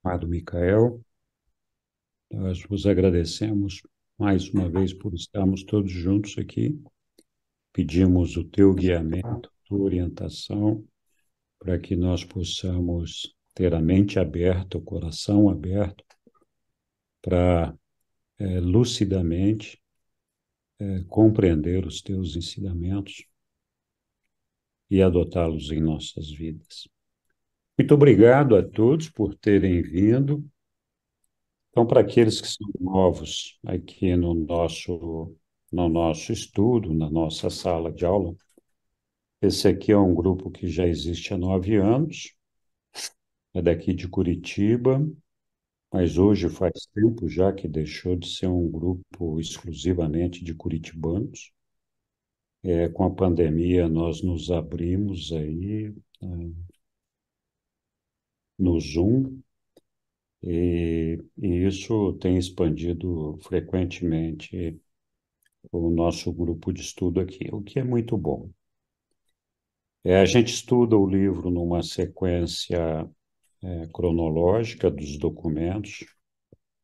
amado Micael, nós vos agradecemos mais uma vez por estarmos todos juntos aqui. Pedimos o teu guiamento, tua orientação, para que nós possamos ter a mente aberta, o coração aberto, para lucidamente compreender os teus ensinamentos e adotá-los em nossas vidas. Muito obrigado a todos por terem vindo. Então, para aqueles que são novos aqui no nosso estudo, na nossa sala de aula, esse aqui é um grupo que já existe há 9 anos, é daqui de Curitiba, mas hoje faz tempo já que deixou de ser um grupo exclusivamente de curitibanos. Com a pandemia, nós nos abrimos aí no Zoom, e isso tem expandido frequentemente o nosso grupo de estudo aqui, o que é muito bom. A gente estuda o livro numa sequência cronológica dos documentos,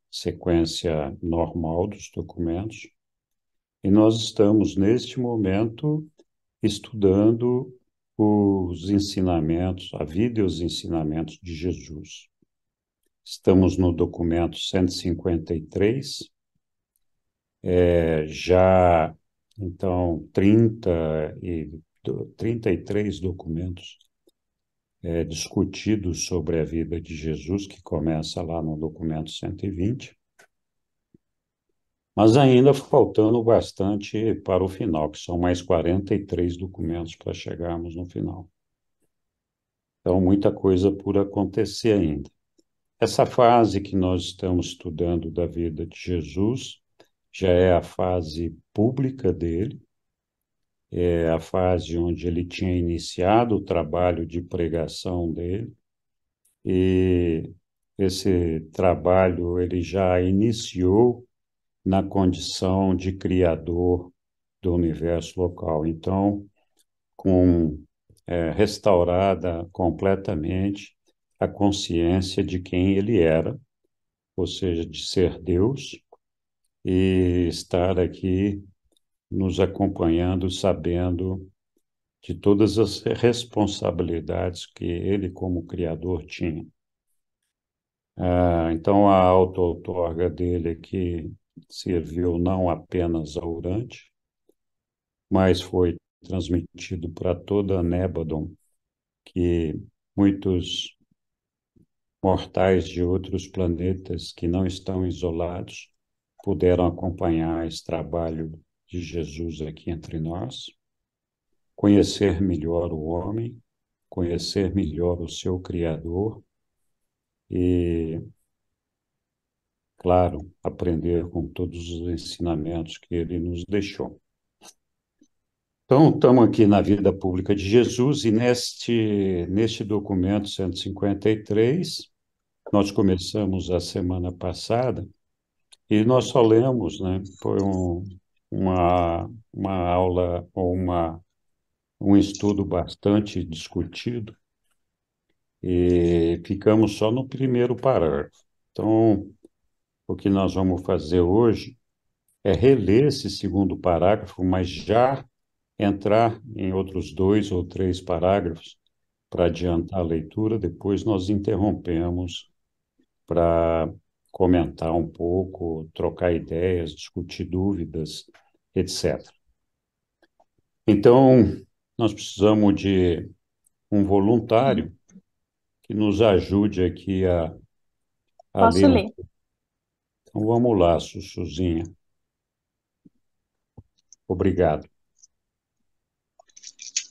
sequência normal dos documentos, e nós estamos, neste momento, estudando os ensinamentos, a vida e os ensinamentos de Jesus. Estamos no documento 153, já, então, 33 documentos discutidos sobre a vida de Jesus, que começa lá no documento 120, mas ainda faltando bastante para o final, que são mais 43 documentos para chegarmos no final. Então, muita coisa por acontecer ainda. Essa fase que nós estamos estudando da vida de Jesus já é a fase pública dele, é a fase onde ele tinha iniciado o trabalho de pregação dele, e esse trabalho ele já iniciou na condição de criador do universo local. Então, com restaurada completamente a consciência de quem ele era, ou seja, de ser Deus, e estar aqui nos acompanhando, sabendo de todas as responsabilidades que ele, como Criador, tinha. Então, a auto-outorga dele aqui serviu não apenas a Urante, mas foi transmitido para toda a Nébadon, que muitos mortais de outros planetas que não estão isolados puderam acompanhar esse trabalho de Jesus aqui entre nós, conhecer melhor o homem, conhecer melhor o seu Criador e, claro, aprender com todos os ensinamentos que ele nos deixou. Então, estamos aqui na vida pública de Jesus e neste documento 153, nós começamos a semana passada e nós só lemos, né? Foi uma aula ou um estudo bastante discutido e ficamos só no primeiro parágrafo. Então, o que nós vamos fazer hoje é reler esse segundo parágrafo, mas já entrar em outros 2 ou 3 parágrafos para adiantar a leitura. Depois nós interrompemos para comentar um pouco, trocar ideias, discutir dúvidas, etc. Então, nós precisamos de um voluntário que nos ajude aqui a Posso ler um. ler? Então, vamos lá, Sussuzinha. Obrigado.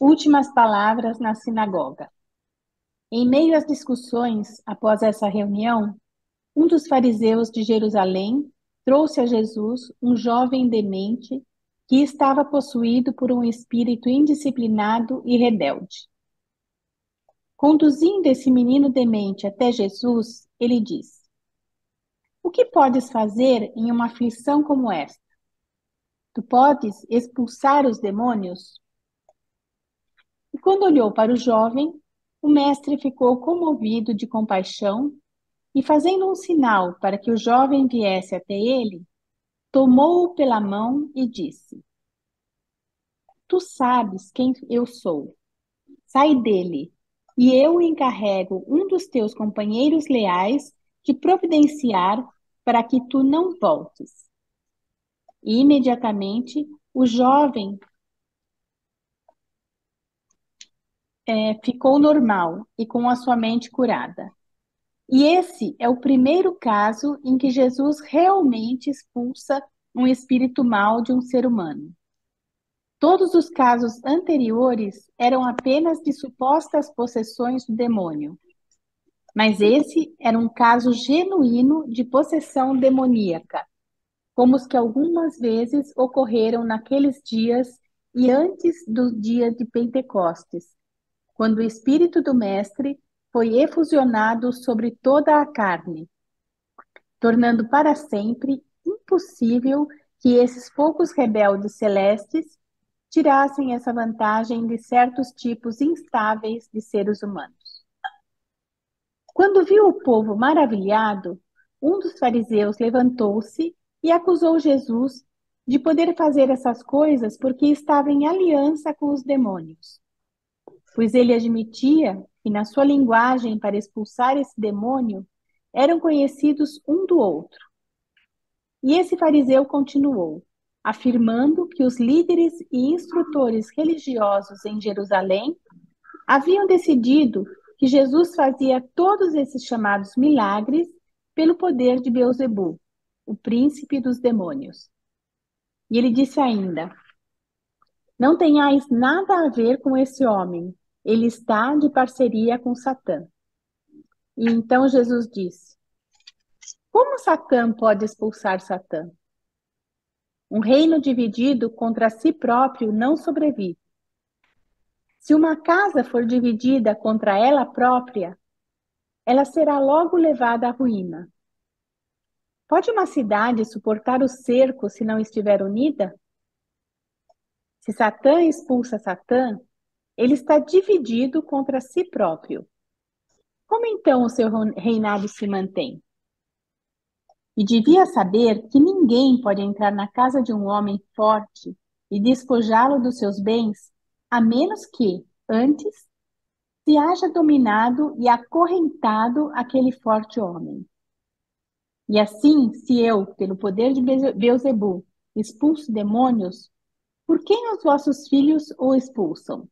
Últimas palavras na sinagoga. Em meio às discussões, após essa reunião, um dos fariseus de Jerusalém trouxe a Jesus um jovem demente que estava possuído por um espírito indisciplinado e rebelde. Conduzindo esse menino demente até Jesus, ele disse: O que podes fazer em uma aflição como esta? Tu podes expulsar os demônios? E quando olhou para o jovem, o mestre ficou comovido de compaixão E fazendo um sinal para que o jovem viesse até ele, tomou-o pela mão e disse: Tu sabes quem eu sou. Sai dele, e eu encarrego um dos teus companheiros leais de providenciar para que tu não voltes. E imediatamente o jovem ficou normal e com a sua mente curada. E esse é o primeiro caso em que Jesus realmente expulsa um espírito mau de um ser humano. Todos os casos anteriores eram apenas de supostas possessões do demônio, mas esse era um caso genuíno de possessão demoníaca, como os que algumas vezes ocorreram naqueles dias e antes do dia de Pentecostes, quando o Espírito do Mestre foi efusionado sobre toda a carne, tornando para sempre impossível que esses poucos rebeldes celestes tirassem essa vantagem de certos tipos instáveis de seres humanos. Quando viu o povo maravilhado, um dos fariseus levantou-se e acusou Jesus de poder fazer essas coisas porque estava em aliança com os demônios, pois ele admitia que na sua linguagem para expulsar esse demônio eram conhecidos um do outro. E esse fariseu continuou, afirmando que os líderes e instrutores religiosos em Jerusalém haviam decidido que Jesus fazia todos esses chamados milagres pelo poder de Beelzebul, o príncipe dos demônios. E ele disse ainda: Não tenhais nada a ver com esse homem, ele está de parceria com Satã. E então Jesus disse: Como Satã pode expulsar Satã? Um reino dividido contra si próprio não sobrevive. Se uma casa for dividida contra ela própria, ela será logo levada à ruína. Pode uma cidade suportar o cerco se não estiver unida? Se Satã expulsa Satã, ele está dividido contra si próprio. Como então o seu reinado se mantém? E devia saber que ninguém pode entrar na casa de um homem forte e despojá-lo dos seus bens, a menos que, antes, se haja dominado e acorrentado aquele forte homem. E assim, se eu, pelo poder de Beelzebul, expulso demônios, por quem os vossos filhos o expulsam?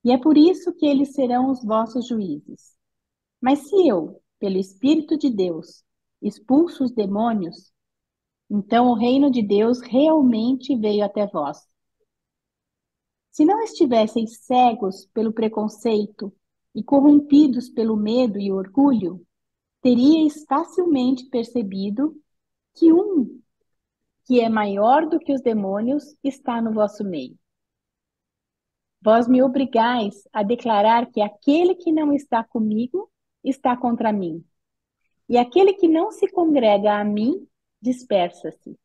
E é por isso que eles serão os vossos juízes. Mas se eu, pelo Espírito de Deus, expulso os demônios, então o reino de Deus realmente veio até vós. Se não estivesseis cegos pelo preconceito e corrompidos pelo medo e orgulho, teríeis facilmente percebido que um que é maior do que os demônios está no vosso meio. Vós me obrigais a declarar que aquele que não está comigo está contra mim, e aquele que não se congrega a mim dispersa-se.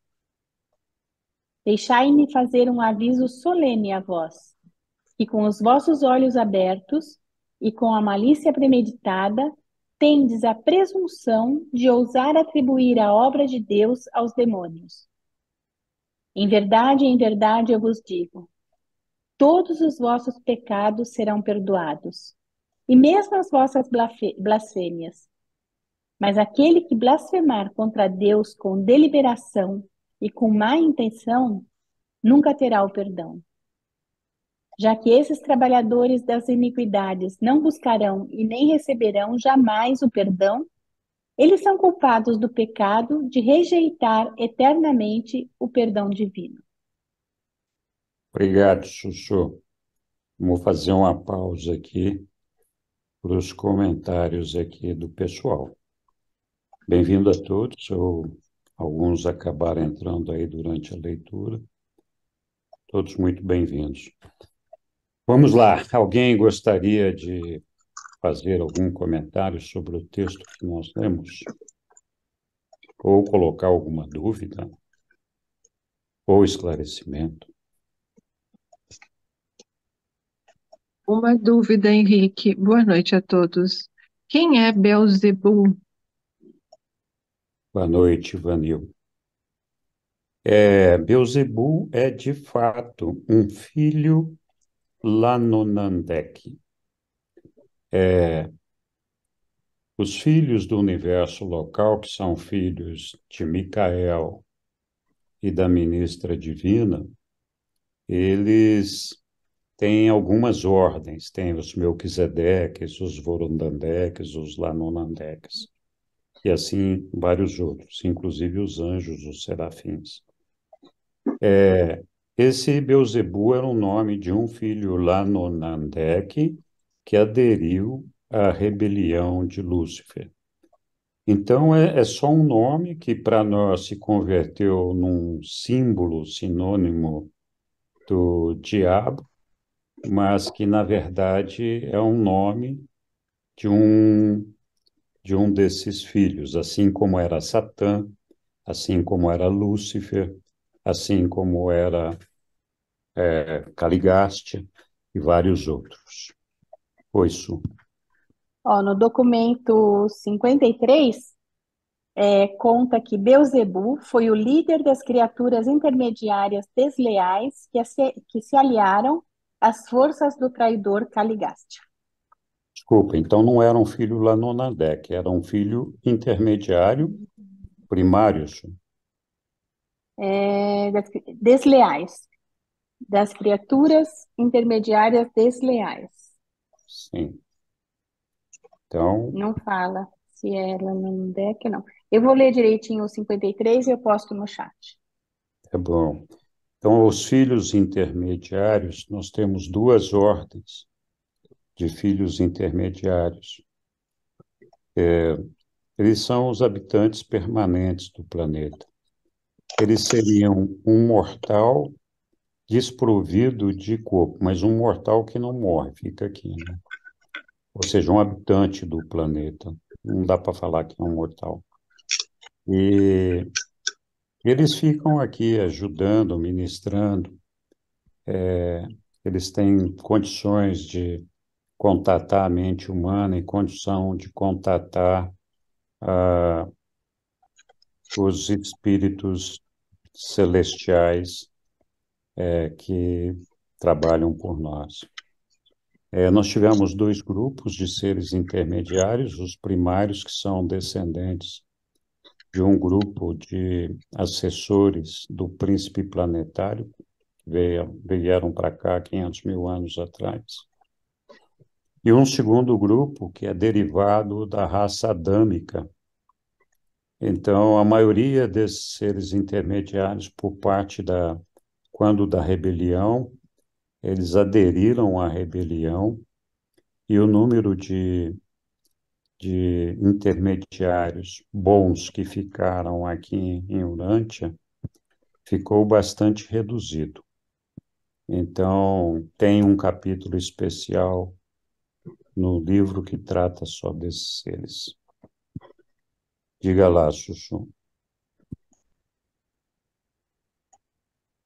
Deixai-me fazer um aviso solene a vós, que com os vossos olhos abertos e com a malícia premeditada, tendes a presunção de ousar atribuir a obra de Deus aos demônios. Em verdade, eu vos digo, todos os vossos pecados serão perdoados, e mesmo as vossas blasfêmias. Mas aquele que blasfemar contra Deus com deliberação e com má intenção, nunca terá o perdão. Já que esses trabalhadores das iniquidades não buscarão e nem receberão jamais o perdão, eles são culpados do pecado de rejeitar eternamente o perdão divino. Obrigado, Chuchu. Vou fazer uma pausa aqui para os comentários aqui do pessoal. Bem-vindo a todos. Alguns acabaram entrando aí durante a leitura. Todos muito bem-vindos. Vamos lá. Alguém gostaria de fazer algum comentário sobre o texto que nós lemos? Ou colocar alguma dúvida? Ou esclarecimento? Uma dúvida, Henrique. Boa noite a todos. Quem é Belzebu? Boa noite, Vanil. Beelzebul é, de fato, um filho Lanonandek. Os filhos do universo local, que são filhos de Micael e da ministra divina, eles têm algumas ordens. Tem os Melquisedeques, os Vorondandeques, os Lanonandeques, e assim vários outros, inclusive os anjos, os serafins. Esse Beelzebul era o nome de um filho lá no Nandek que aderiu à rebelião de Lúcifer. Então, é só um nome que para nós se converteu num símbolo sinônimo do diabo, mas que, na verdade, é um nome de um desses filhos, assim como era Satã, assim como era Lúcifer, assim como era Caligaste e vários outros. Foi isso. Ó, no documento 53, conta que Beelzebul foi o líder das criaturas intermediárias desleais que se aliaram às forças do traidor Caligaste. Desculpa, então não era um filho Lanonadec, era um filho intermediário primário. Desleais, das criaturas intermediárias desleais. Sim. Então, Não fala se ela não der, que não. Eu vou ler direitinho o 53 e eu posto no chat. é bom. Então, os filhos intermediários, nós temos duas ordens de filhos intermediários. Eles são os habitantes permanentes do planeta. Eles seriam um mortal desprovido de corpo, mas um mortal que não morre, fica aqui, né? Ou seja, um habitante do planeta. Não dá para falar que é um mortal. E eles ficam aqui ajudando, ministrando. Eles têm condições de contatar a mente humana e condição de contatar os espíritos celestiais que trabalham por nós. Nós tivemos dois grupos de seres intermediários, os primários, que são descendentes de um grupo de assessores do príncipe planetário, que vieram para cá 500 mil anos atrás, e um segundo grupo que é derivado da raça adâmica. Então, a maioria desses seres intermediários, por parte quando da rebelião, eles aderiram à rebelião, e o número de intermediários bons que ficaram aqui em Urântia ficou bastante reduzido. Então, tem um capítulo especial no livro que trata só desses seres. Diga lá, Chuchu.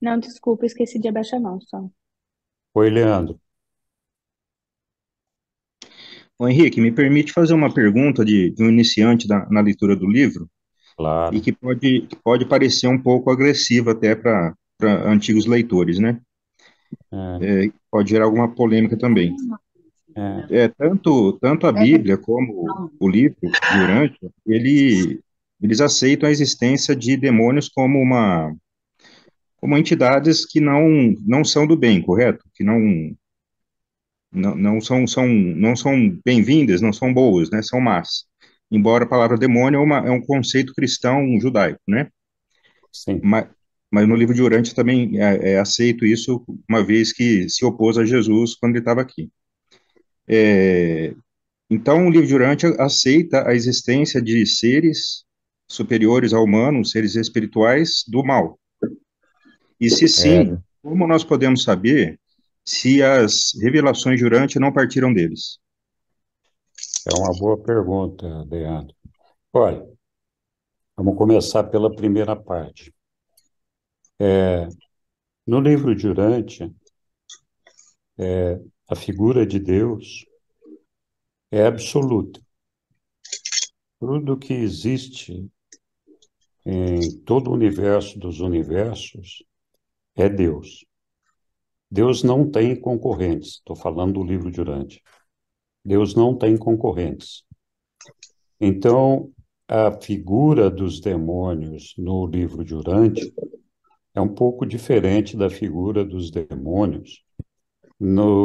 Não, desculpa, esqueci de abaixar a mão só. Oi, Leandro. Ô, Henrique, me permite fazer uma pergunta de um iniciante na leitura do livro e Claro. que pode parecer um pouco agressiva até para antigos leitores, né? É, Pode gerar alguma polêmica também. é, Tanto a Bíblia como o livro de Urântia, eles aceitam a existência de demônios como entidades que não são do bem, correto? Que não são bem-vindas, não são boas, né? São más. Embora a palavra demônio é um conceito cristão judaico, né? sim. Mas no livro de Urântia também é aceito isso, uma vez que se opôs a Jesus quando ele estava aqui. Então, o livro de Urântia aceita a existência de seres superiores ao humano, seres espirituais do mal. E se sim, É, como nós podemos saber se as revelações de Urântia não partiram deles? é uma boa pergunta, Leandro. Olha, vamos começar pela primeira parte. No livro de Urântia, a figura de Deus é absoluta. Tudo que existe em todo o universo dos universos é Deus. Deus não tem concorrentes. Estou falando do livro de Urântia. Deus não tem concorrentes. Então, a figura dos demônios no livro de Urântia é um pouco diferente da figura dos demônios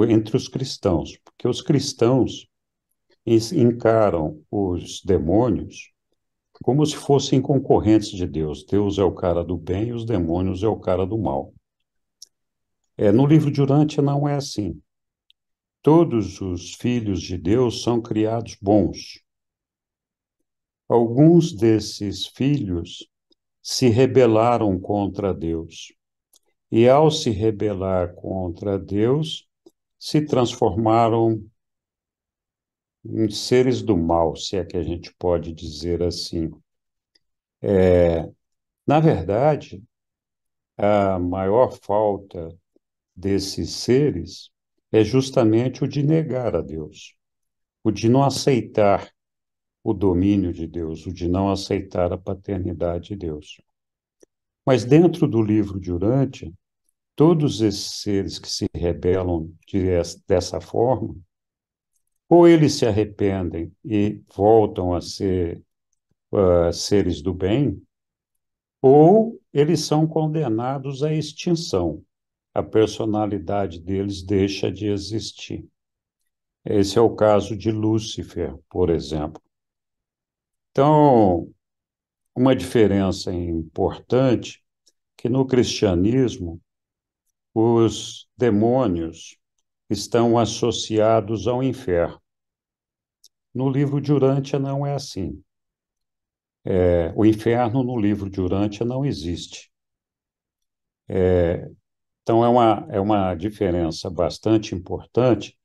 entre os cristãos, porque os cristãos encaram os demônios como se fossem concorrentes de Deus. Deus é o cara do bem e os demônios é o cara do mal. No livro de Urântia não é assim. Todos os filhos de Deus são criados bons. Alguns desses filhos se rebelaram contra Deus. E, ao se rebelar contra Deus, se transformaram em seres do mal, se é que a gente pode dizer assim. Na verdade, a maior falta desses seres é justamente o de negar a Deus, o de não aceitar o domínio de Deus, o de não aceitar a paternidade de Deus. Mas dentro do livro de Urântia, todos esses seres que se rebelam dessa forma, ou eles se arrependem e voltam a ser seres do bem, ou eles são condenados à extinção. A personalidade deles deixa de existir. Esse é o caso de Lúcifer, por exemplo. Então, uma diferença importante que no cristianismo os demônios estão associados ao inferno. No livro de Urântia não é assim. O inferno no livro de Urântia não existe. Então é uma diferença bastante importante,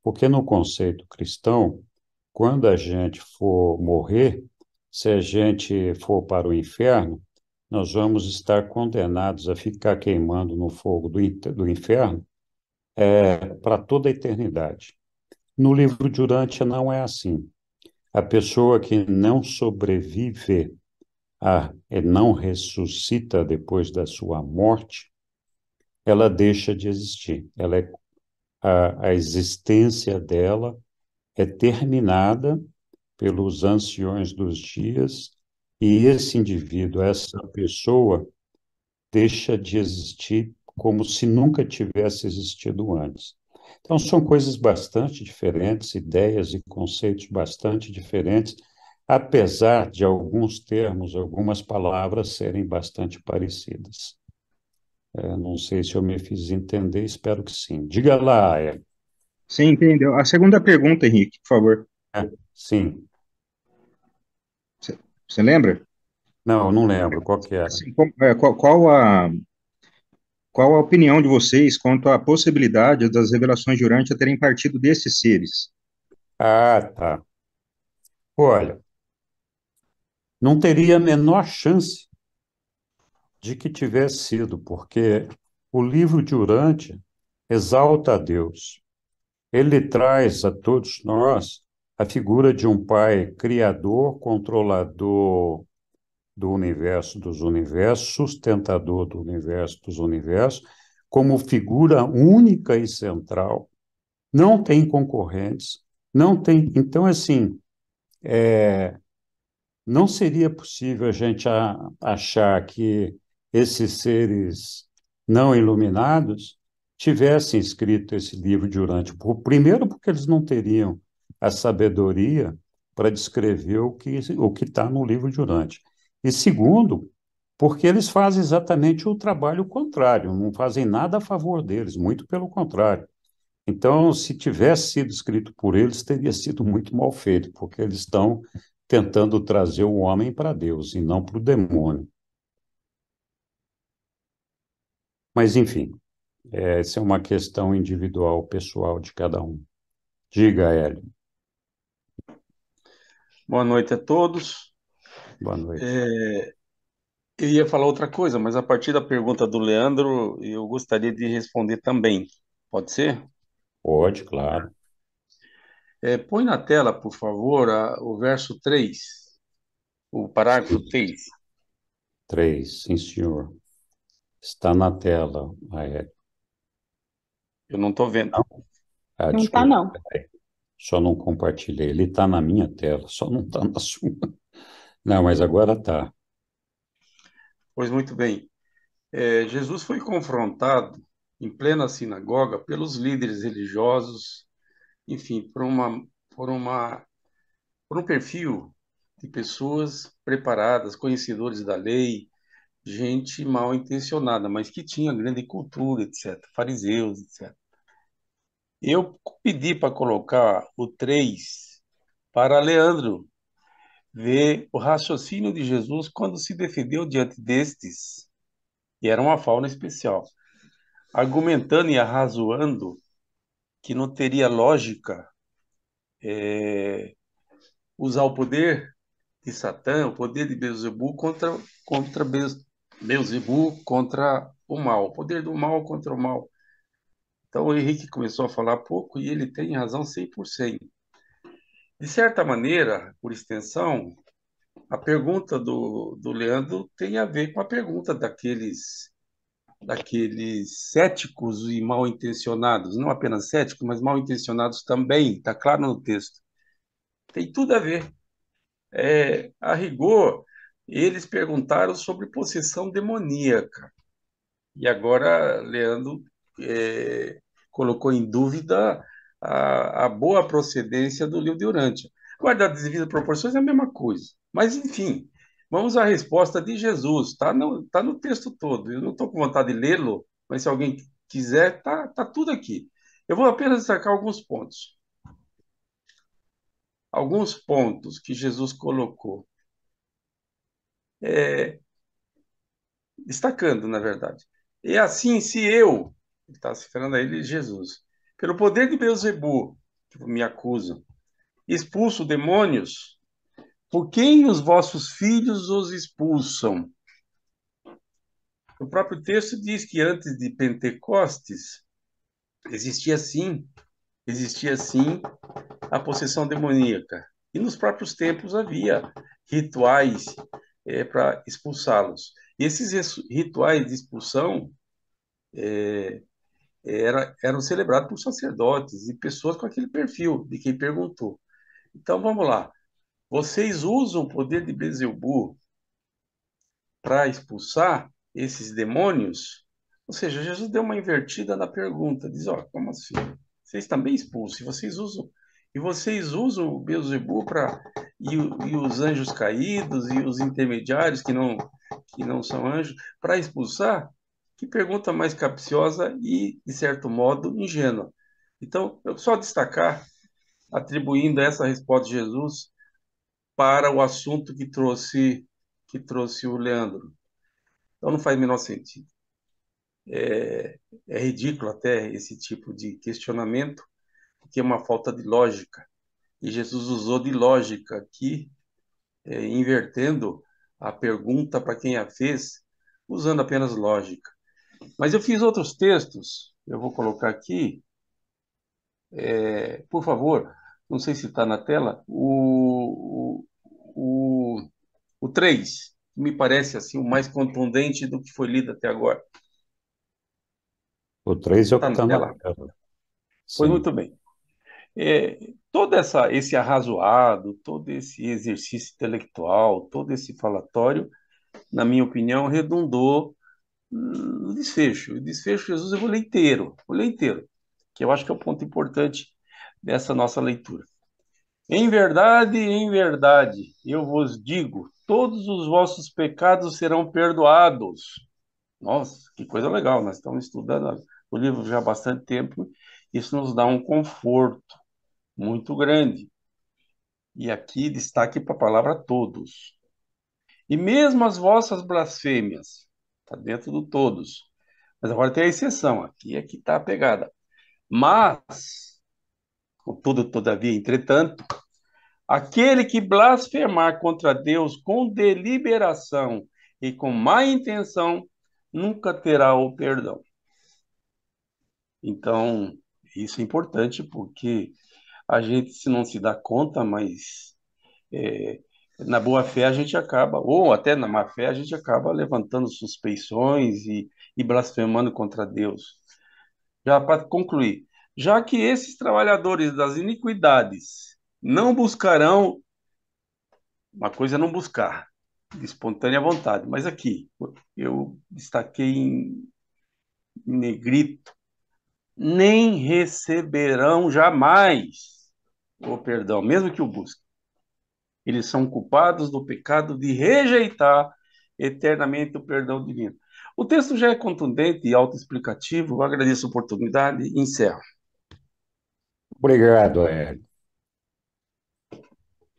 porque no conceito cristão, quando a gente for morrer, se a gente for para o inferno, nós vamos estar condenados a ficar queimando no fogo do inferno para toda a eternidade. No livro de Urântia não é assim. A pessoa que não sobrevive não ressuscita depois da sua morte, ela deixa de existir. A existência dela é terminada pelos anciões dos dias e esse indivíduo, essa pessoa, deixa de existir como se nunca tivesse existido antes. Então, são coisas bastante diferentes, ideias e conceitos bastante diferentes, apesar de alguns termos, algumas palavras serem bastante parecidas. Não sei se eu me fiz entender, espero que sim. Diga lá, Sim, entendeu? A segunda pergunta, Henrique, por favor. sim. Você lembra? Não, não lembro qual que era. Assim, qual a opinião de vocês quanto à possibilidade das revelações de Urântia terem partido desses seres? Ah, tá. Olha, não teria a menor chance de que tivesse sido, porque o livro de Urântia exalta a Deus. Ele traz a todos nós a figura de um pai criador, controlador do universo dos universos, sustentador do universo dos universos, como figura única e central. Não tem concorrentes, não tem. Então, assim, não seria possível a gente achar que esses seres não iluminados tivessem escrito esse livro de Urântia. Primeiro, porque eles não teriam a sabedoria para descrever o que está no livro de Urântia. E segundo, porque eles fazem exatamente o trabalho contrário, não fazem nada a favor deles, muito pelo contrário. Então, se tivesse sido escrito por eles, teria sido muito mal feito, porque eles estão tentando trazer o homem para Deus e não para o demônio. Mas, enfim, essa é uma questão individual, pessoal de cada um. Diga, Hélio. Boa noite a todos. Boa noite. Eu ia falar outra coisa, mas a partir da pergunta do Leandro, eu gostaria de responder também. Pode ser? Pode, claro. Põe na tela, por favor, o verso 3. O parágrafo 3. 3, sim, senhor. Está na tela. Eu não estou vendo. Não tá, Desculpa, não. só não compartilhei. Ele está na minha tela, só não está na sua. Não, mas agora está. Pois muito bem. Jesus foi confrontado em plena sinagoga pelos líderes religiosos, enfim, por uma, por um perfil de pessoas preparadas, conhecedores da lei, gente mal intencionada, mas que tinha grande cultura, etc., fariseus, etc. Eu pedi para colocar o 3 para Leandro ver o raciocínio de Jesus quando se defendeu diante destes, e era uma fauna especial, argumentando e arrazoando que não teria lógica usar o poder de Satã, o poder de Beelzebul contra Beelzebul, contra o mal, o poder do mal contra o mal. Então o Henrique começou a falar pouco e ele tem razão 100%. De certa maneira, por extensão, a pergunta do Leandro tem a ver com a pergunta daqueles céticos e mal intencionados, não apenas céticos, mas mal intencionados também, está claro no texto. Tem tudo a ver. A rigor, eles perguntaram sobre possessão demoníaca. E agora, Leandro colocou em dúvida a boa procedência do livro de Urântia. Guardar as devidas proporções é a mesma coisa. Mas, enfim, vamos à resposta de Jesus. Tá no texto todo. Eu não estou com vontade de lê-lo, mas se alguém quiser, tá tudo aqui. Eu vou apenas destacar alguns pontos. Alguns pontos que Jesus colocou. Destacando, na verdade. E assim, se eu, está se falando a ele Jesus, pelo poder de Beelzebul, que me acusam, expulso demônios, por quem os vossos filhos os expulsam? O próprio texto diz que antes de Pentecostes existia sim a possessão demoníaca. E nos próprios tempos havia rituais para expulsá-los. E esses rituais de expulsão eram celebrados por sacerdotes e pessoas com aquele perfil de quem perguntou. Então vamos lá. Vocês usam o poder de Beelzebul para expulsar esses demônios? Ou seja, Jesus deu uma invertida na pergunta. Diz, ó, como assim? Vocês também expulsam? E vocês usam o Beelzebul para e os anjos caídos e os intermediários que não são anjos para expulsar? Que pergunta mais capciosa e, de certo modo, ingênua. Então, eu só destacar, atribuindo essa resposta de Jesus para o assunto que trouxe o Leandro. Então, não faz o menor sentido. É ridículo até esse tipo de questionamento, porque é uma falta de lógica. E Jesus usou de lógica aqui, invertendo a pergunta para quem a fez, usando apenas lógica. Mas eu fiz outros textos, eu vou colocar aqui, por favor, não sei se está na tela, o 3, que me parece assim o mais contundente do que foi lido até agora. O 3 é o que Está na está na tela? tela. Pois Sim. muito bem. Todo esse arrazoado, todo esse exercício intelectual, todo esse falatório, na minha opinião, redundou no desfecho. O desfecho, Jesus, eu vou ler inteiro, que eu acho que é o ponto importante dessa nossa leitura. Em verdade, eu vos digo, todos os vossos pecados serão perdoados. Nossa, que coisa legal, nós estamos estudando o livro já há bastante tempo, isso nos dá um conforto muito grande. E aqui destaque para a palavra todos. E mesmo as vossas blasfêmias, está dentro do todos. Mas agora tem a exceção, aqui é que está a pegada. Mas, contudo, todavia, entretanto, aquele que blasfemar contra Deus com deliberação e com má intenção, nunca terá o perdão. Então, isso é importante porque a gente, se não se dá conta, mas na boa fé a gente acaba, ou até na má fé, a gente acaba levantando suspeições e blasfemando contra Deus. Já para concluir, já que esses trabalhadores das iniquidades não buscarão, uma coisa é não buscar, de espontânea vontade, mas aqui eu destaquei em negrito, nem receberão jamais o perdão, mesmo que o busquem. Eles são culpados do pecado de rejeitar eternamente o perdão divino. O texto já é contundente e autoexplicativo. Eu agradeço a oportunidade e encerro. Obrigado, Hélio.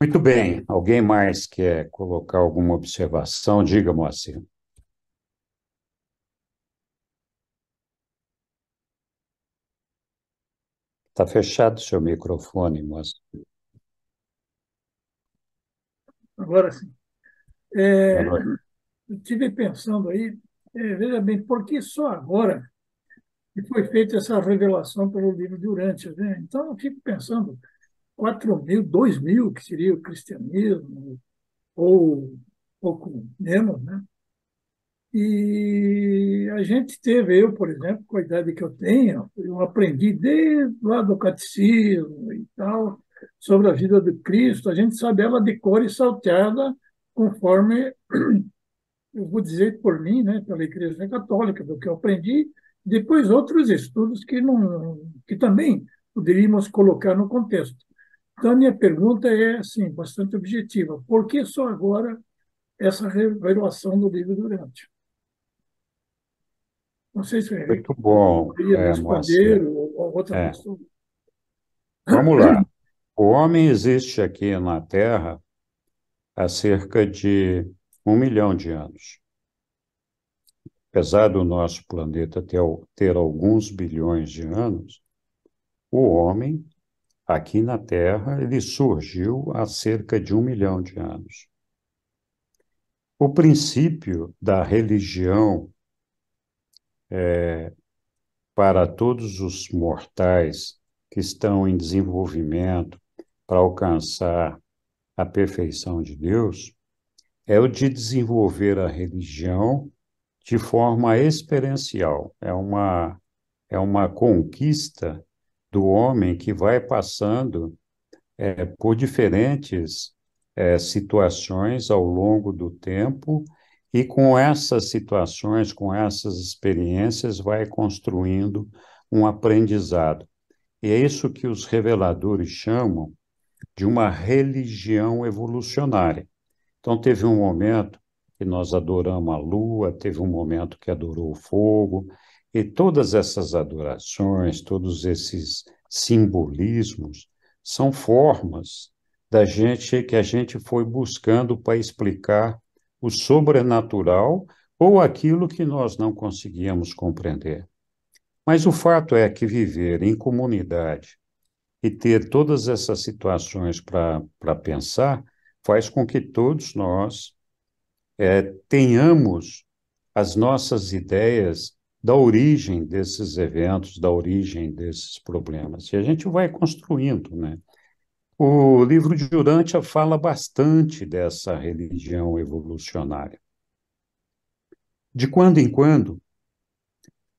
Muito bem. Alguém mais quer colocar alguma observação? Diga, Moacir. Está fechado o seu microfone, Moacir. Agora sim. Boa noite. Eu estive pensando aí, veja bem, por que só agora que foi feita essa revelação pelo livro de Urântia, né? Então, eu fico pensando, 4.000, 2.000, que seria o cristianismo, ou pouco menos, né? E a gente teve, eu, por exemplo, com a idade que eu tenho, eu aprendi desde lá do catecismo e tal, sobre a vida de Cristo, a gente sabe ela de cor e salteada, conforme, eu vou dizer por mim, né, pela Igreja Católica, do que eu aprendi, depois outros estudos que, não, que também poderíamos colocar no contexto. Então, a minha pergunta é, assim, bastante objetiva. Por que só agora essa revelação do livro Durante? Não sei se Muito bom, poderia me responder Moacir. ou outra É, pessoa. vamos lá. O homem existe aqui na Terra há cerca de 1 milhão de anos. Apesar do nosso planeta ter alguns bilhões de anos, o homem, aqui na Terra, ele surgiu há cerca de 1 milhão de anos. O princípio da religião para todos os mortais que estão em desenvolvimento para alcançar a perfeição de Deus é o de desenvolver a religião de forma experiencial. É uma conquista do homem que vai passando por diferentes situações ao longo do tempo e com essas situações, com essas experiências, vai construindo um aprendizado. E é isso que os reveladores chamam de uma religião evolucionária. Então, teve um momento que nós adoramos a lua, teve um momento que adorou o fogo, e todas essas adorações, todos esses simbolismos, são formas da gente que a gente foi buscando para explicar o sobrenatural ou aquilo que nós não conseguíamos compreender. Mas o fato é que viver em comunidade e ter todas essas situações para pensar faz com que todos nós tenhamos as nossas ideias da origem desses eventos, da origem desses problemas. E a gente vai construindo, né? O livro de Urântia fala bastante dessa religião evolucionária. De quando em quando,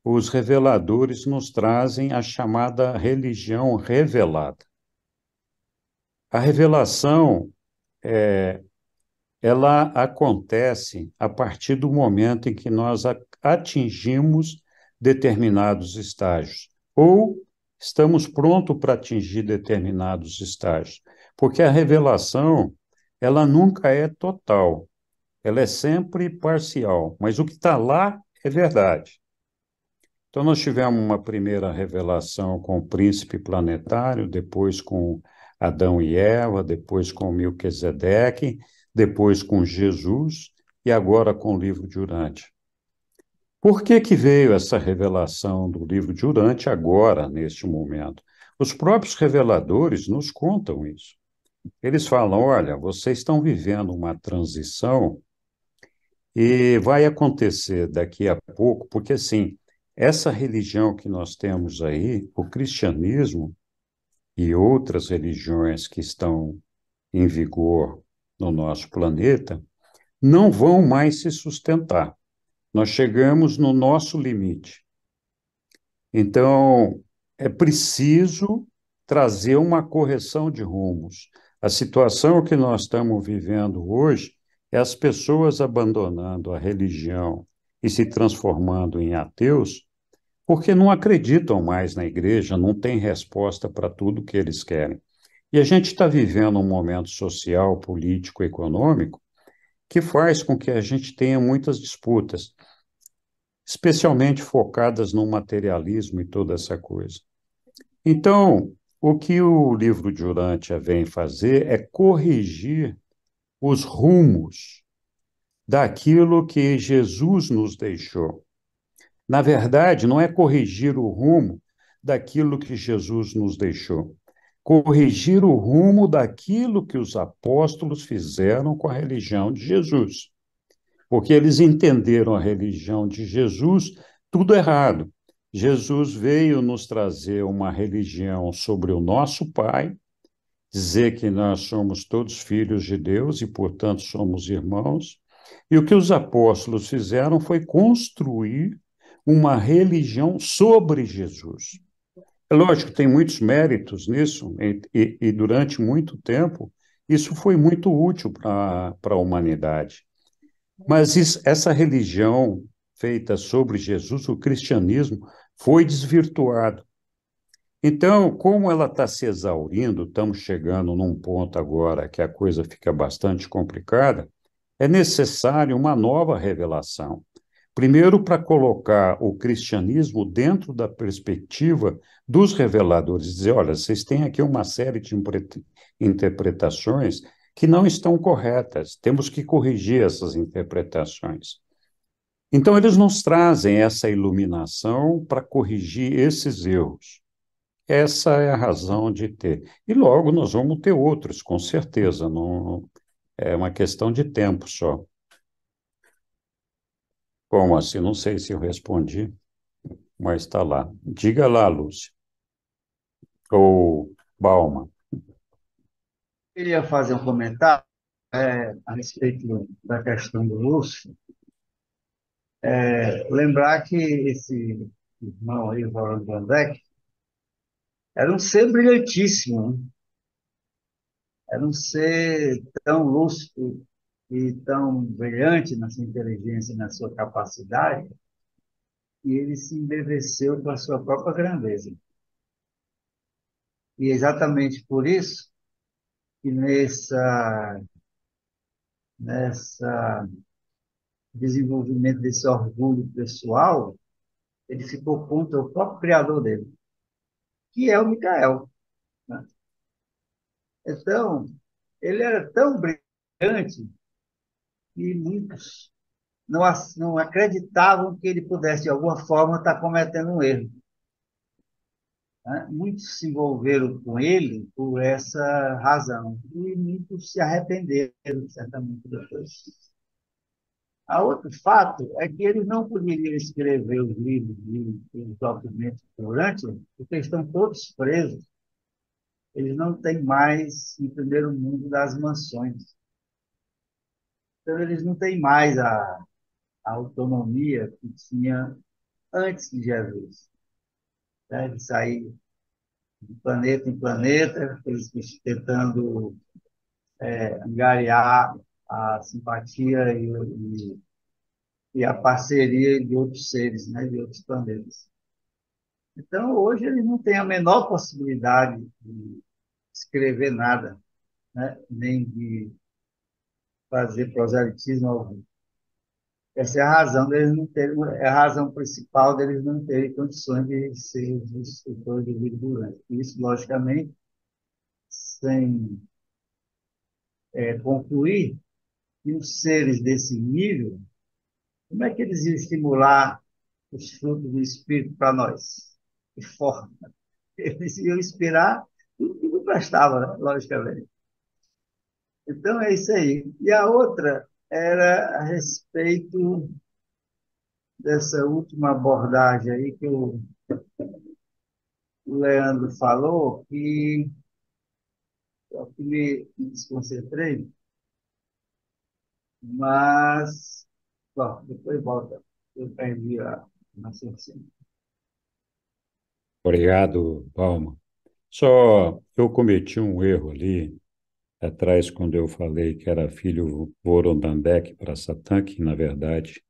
os reveladores nos trazem a chamada religião revelada. A revelação ela acontece a partir do momento em que nós atingimos determinados estágios, ou estamos prontos para atingir determinados estágios, porque a revelação, ela nunca é total, ela é sempre parcial, mas o que está lá é verdade. Então, nós tivemos uma primeira revelação com o príncipe planetário, depois com Adão e Eva, depois com Melquisedeque, depois com Jesus e agora com o livro de Urântia. Por que que veio essa revelação do livro de Urântia agora, neste momento? Os próprios reveladores nos contam isso. Eles falam, olha, vocês estão vivendo uma transição e vai acontecer daqui a pouco, porque assim, essa religião que nós temos aí, o cristianismo e outras religiões que estão em vigor no nosso planeta não vão mais se sustentar. Nós chegamos no nosso limite. Então, é preciso trazer uma correção de rumos. A situação que nós estamos vivendo hoje é as pessoas abandonando a religião e se transformando em ateus porque não acreditam mais na igreja, não tem resposta para tudo que eles querem. E a gente está vivendo um momento social, político, econômico, que faz com que a gente tenha muitas disputas, especialmente focadas no materialismo e toda essa coisa. Então, o que o livro de Urântia vem fazer é corrigir os rumos daquilo que Jesus nos deixou. Na verdade, não é corrigir o rumo daquilo que Jesus nos deixou, corrigir o rumo daquilo que os apóstolos fizeram com a religião de Jesus, porque eles entenderam a religião de Jesus tudo errado. Jesus veio nos trazer uma religião sobre o nosso Pai, dizer que nós somos todos filhos de Deus e, portanto, somos irmãos. E o que os apóstolos fizeram foi construir uma religião sobre Jesus. É lógico, tem muitos méritos nisso, e durante muito tempo, isso foi muito útil para a humanidade. Mas essa religião feita sobre Jesus, o cristianismo, foi desvirtuado. Então, como ela está se exaurindo, estamos chegando num ponto agora que a coisa fica bastante complicada, é necessário uma nova revelação. Primeiro, para colocar o cristianismo dentro da perspectiva dos reveladores, dizer, olha, vocês têm aqui uma série de interpretações que não estão corretas, temos que corrigir essas interpretações. Então, eles nos trazem essa iluminação para corrigir esses erros. Essa é a razão de ter. E logo nós vamos ter outros, com certeza, não é uma questão de tempo só. Como assim? Não sei se eu respondi, mas está lá. Diga lá, Lúcia. Ou Balma. Queria fazer um comentário a respeito da questão do Lúcio. Lembrar que esse irmão aí, o Valdir Van Dijk, era um ser brilhantíssimo, né? Era um ser tão lúcido e tão brilhante na sua inteligência e na sua capacidade, que ele se embeveceu com a sua própria grandeza. E é exatamente por isso que nessa desenvolvimento desse orgulho pessoal, ele ficou contra o próprio criador dele, que é o Micael, né? Então, ele era tão brilhante que muitos não acreditavam que ele pudesse, de alguma forma, estar cometendo um erro, né? Muitos se envolveram com ele por essa razão, e muitos se arrependeram, certamente, depois. A outro fato é que eles não poderiam escrever os livros e os documentos durante, porque estão todos presos. Eles não têm mais, em primeiro mundo, das mansões. Então, eles não têm mais a autonomia que tinha antes de Jesus, né? De sair de planeta em planeta, eles tentando angariar a simpatia e a parceria de outros seres, né? De outros planetas. Então, hoje, eles não têm a menor possibilidade de escrever nada, né? Nem de fazer proselitismo algum. Essa é a razão deles não terem, é a razão principal deles não terem condições de ser os instrutores de vida durante. Isso, logicamente, sem concluir que os seres desse nível, como é que eles iam estimular os frutos do Espírito para nós? De forma. Eles iam inspirar tudo que não prestava, né? Logicamente. Então, é isso aí. E a outra era a respeito dessa última abordagem aí que o Leandro falou, que eu me desconcentrei, Mas, bom, depois volta. Eu perdi a raciocínio. Obrigado, Palma. Só eu cometi um erro ali atrás quando eu falei que era filho Voronandek para Satã, que na verdade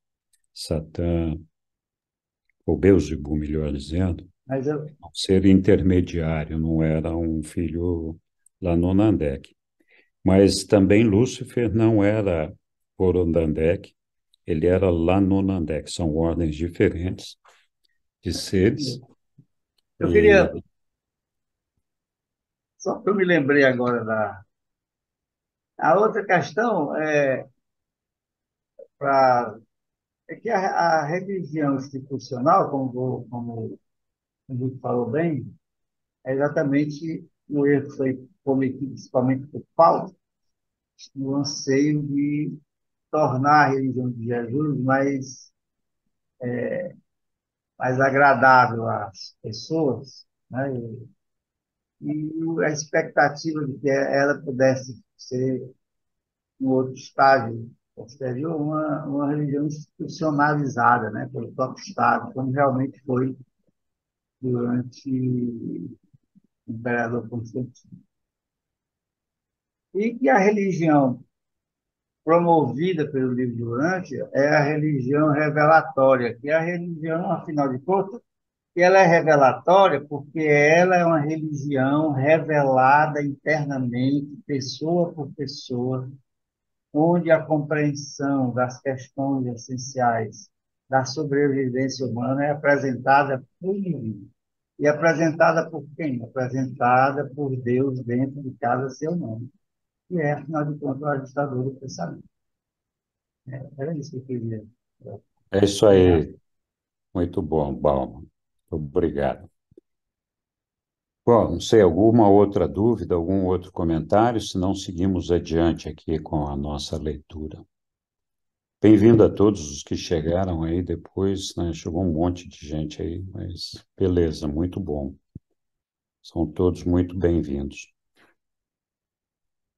Satã, ou Beelzebub, melhor dizendo, Mas eu, ser intermediário, não era um filho Lanonandek. Mas também Lúcifer não era Voronandek, ele era Lanonandek, são ordens diferentes de seres. eu E queria, só que eu me lembrei agora a outra questão pra, é que a religião institucional, como a gente falou bem, é exatamente o erro que foi cometido principalmente por Paulo, no anseio de tornar a religião de Jesus mais agradável às pessoas, né? E a expectativa de que ela pudesse ser, um outro estágio posterior, uma religião institucionalizada, né, pelo próprio Estado, como realmente foi durante o imperador Constantino. E que a religião promovida pelo livro de Urântia é a religião revelatória, que é a religião, afinal de contas, que ela é revelatória porque ela é uma religião revelada internamente, pessoa por pessoa, onde a compreensão das questões essenciais da sobrevivência humana é apresentada por ninguém. E apresentada por quem? Apresentada por Deus dentro de cada ser humano. E é, afinal de contas, o ajustador do pensamento. Era isso que eu queria é isso pegar. aí, muito bom, Bauman. Obrigado. Bom, não sei, alguma outra dúvida, algum outro comentário? Se não, seguimos adiante aqui com a nossa leitura. Bem-vindo a todos os que chegaram aí depois, né? Chegou um monte de gente aí, mas beleza, muito bom. São todos muito bem-vindos.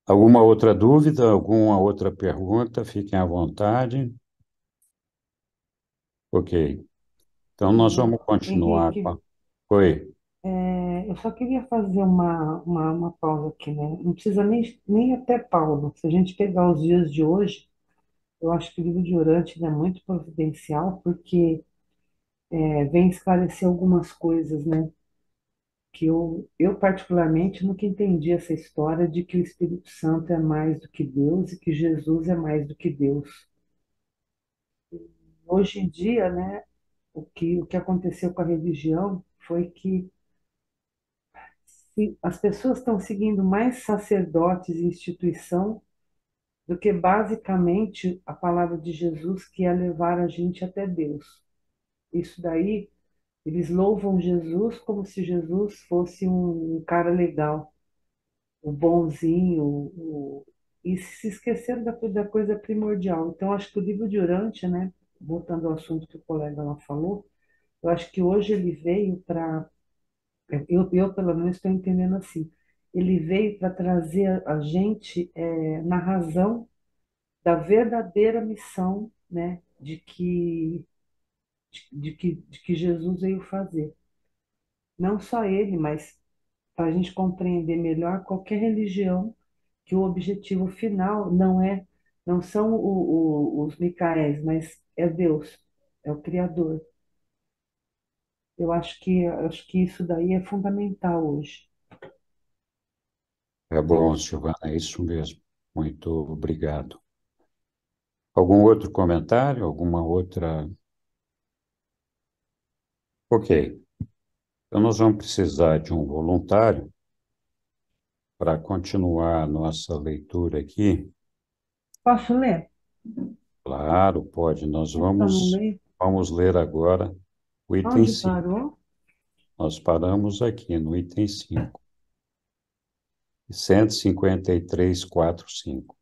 Alguma outra dúvida, alguma outra pergunta? Fiquem à vontade. Ok. Então, nós vamos continuar com Henrique, a... Oi. eu só queria fazer uma pausa aqui, né? Não precisa nem até Paulo. Se a gente pegar os dias de hoje, eu acho que o livro de Urântia é muito providencial, porque vem esclarecer algumas coisas, né? Que eu particularmente nunca entendi essa história de que o Espírito Santo é mais do que Deus e que Jesus é mais do que Deus. Hoje em dia, né? O que aconteceu com a religião foi que as pessoas estão seguindo mais sacerdotes e instituição do que basicamente a palavra de Jesus, que é levar a gente até Deus. Isso daí, eles louvam Jesus como se Jesus fosse um cara legal, o bonzinho, e se esqueceram da coisa primordial. Então, acho que o livro de Urântia, né, voltando ao assunto que o colega lá falou, eu acho que hoje ele veio para eu, pelo menos, estou entendendo assim. Ele veio para trazer a gente na razão da verdadeira missão, né, de que Jesus veio fazer. Não só ele, mas para a gente compreender melhor qualquer religião, que o objetivo final não são os Micaéis, mas é Deus, é o Criador. Eu acho que isso daí é fundamental hoje. É bom, Silvana, é isso mesmo. Muito obrigado. Algum outro comentário? Alguma outra? Ok. Então, nós vamos precisar de um voluntário para continuar a nossa leitura aqui. Posso ler? Claro, pode. Nós Então, não leio. vamos ler agora o item Onde 5. parou? Nós paramos aqui no item 5. 153.4.5.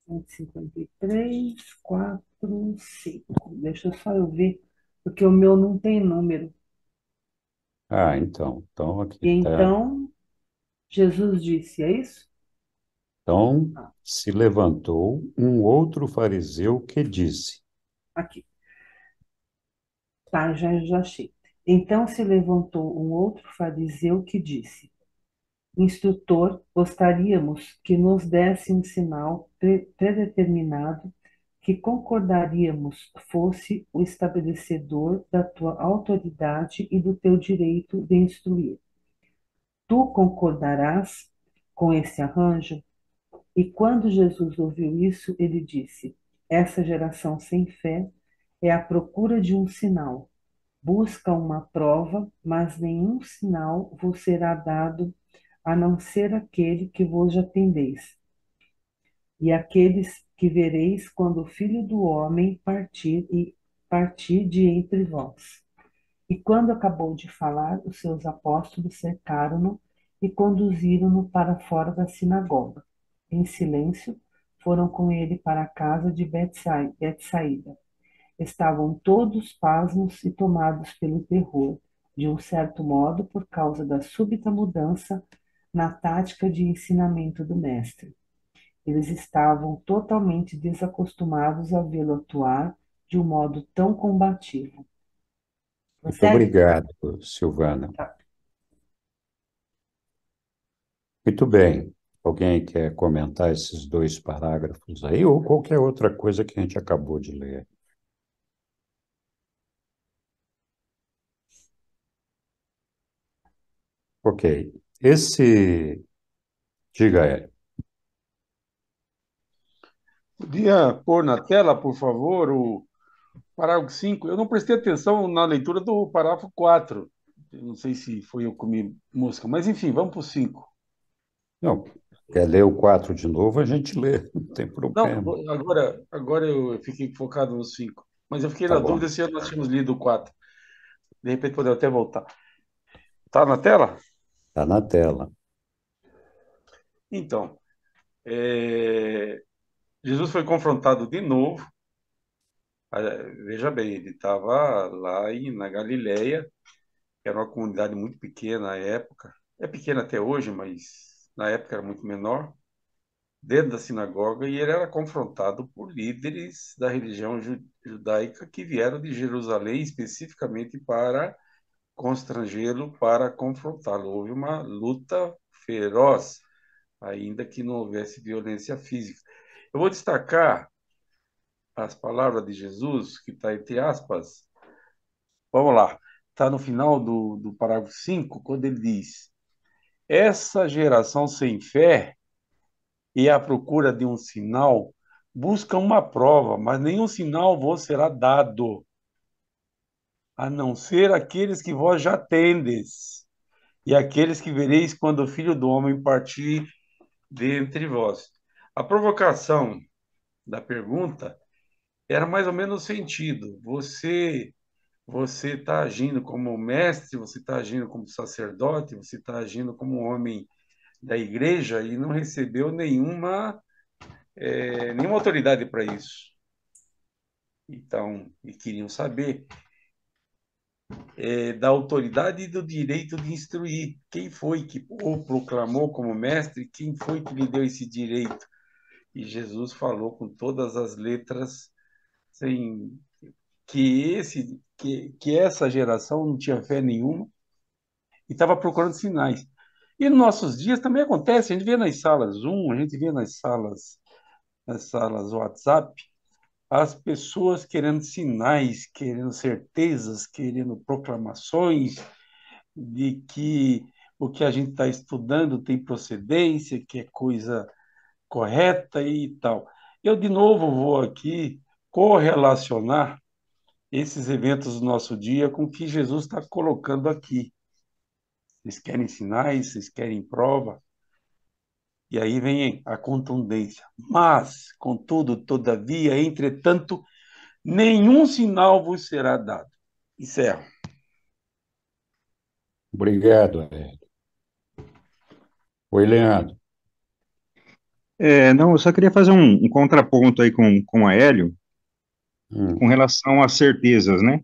153, 4, 5. Deixa só eu ver, porque o meu não tem número. Ah, então aqui E está. então, Jesus disse, é isso? Então, Ah, se levantou um outro fariseu que disse: aqui. Tá, já achei. Então se levantou um outro fariseu que disse: Instrutor, gostaríamos que nos desse um sinal predeterminado que concordaríamos fosse o estabelecedor da tua autoridade e do teu direito de instruir. Tu concordarás com esse arranjo? E quando Jesus ouviu isso, ele disse: Essa geração sem fé é à procura de um sinal. Busca uma prova, mas nenhum sinal vos será dado a não ser aquele que vos já tendeis, e aqueles que vereis quando o Filho do Homem partir de entre vós. E quando acabou de falar, os seus apóstolos cercaram-no e conduziram-no para fora da sinagoga. Em silêncio, foram com ele para a casa de Betsaída. Estavam todos pasmos e tomados pelo terror, de um certo modo por causa da súbita mudança na tática de ensinamento do mestre. Eles estavam totalmente desacostumados a vê-lo atuar de um modo tão combativo. Muito Consegue? obrigado, Silvana. Tá. Muito bem. Alguém quer comentar esses dois parágrafos aí, ou qualquer outra coisa que a gente acabou de ler? Ok. Esse. Diga, Hélio. Podia pôr na tela, por favor, o parágrafo 5. Eu não prestei atenção na leitura do parágrafo 4. Eu não sei se foi eu que comi mosca, mas enfim, vamos para o 5. Não, quer ler o 4 de novo, a gente lê, não tem Não, problema. agora eu fiquei focado no 5. Mas eu fiquei Tá na bom. dúvida se nós tínhamos lido o 4. De repente podemos até voltar. Tá na tela? Tá na tela. Então, é, Jesus foi confrontado de novo. Veja bem, ele estava lá na Galileia, que era uma comunidade muito pequena na época. É pequena até hoje, mas na época era muito menor. Dentro da sinagoga, e ele era confrontado por líderes da religião judaica que vieram de Jerusalém especificamente para constrangê-lo, para confrontá-lo. Houve uma luta feroz, ainda que não houvesse violência física. Eu vou destacar as palavras de Jesus, que está entre aspas. Vamos lá. Está no final do parágrafo 5, quando ele diz: Essa geração sem fé e à procura de um sinal, busca uma prova, mas nenhum sinal vos será dado, a não ser aqueles que vós já tendes, e aqueles que vereis quando o Filho do Homem partir dentre vós. A provocação da pergunta era mais ou menos o sentido. Você está agindo como mestre, você está agindo como sacerdote, você está agindo como homem da igreja e não recebeu nenhuma autoridade para isso. Então, e queriam saber da autoridade e do direito de instruir. Quem foi que o proclamou como mestre? Quem foi que lhe deu esse direito? E Jesus falou com todas as letras, sem que essa geração não tinha fé nenhuma e estava procurando sinais. E nos nossos dias também acontece, a gente vê nas salas Zoom, a gente vê nas salas WhatsApp, as pessoas querendo sinais, querendo certezas, querendo proclamações de que o que a gente está estudando tem procedência, que é coisa correta e tal. Eu, de novo, vou aqui correlacionar esses eventos do nosso dia com o que Jesus está colocando aqui. Vocês querem sinais, vocês querem prova, e aí vem a contundência. Mas, contudo, todavia, entretanto, nenhum sinal vos será dado. Encerro. Obrigado, Hélio. Oi, Leandro. Não, eu só queria fazer um contraponto aí com a Hélio, com relação às certezas, né?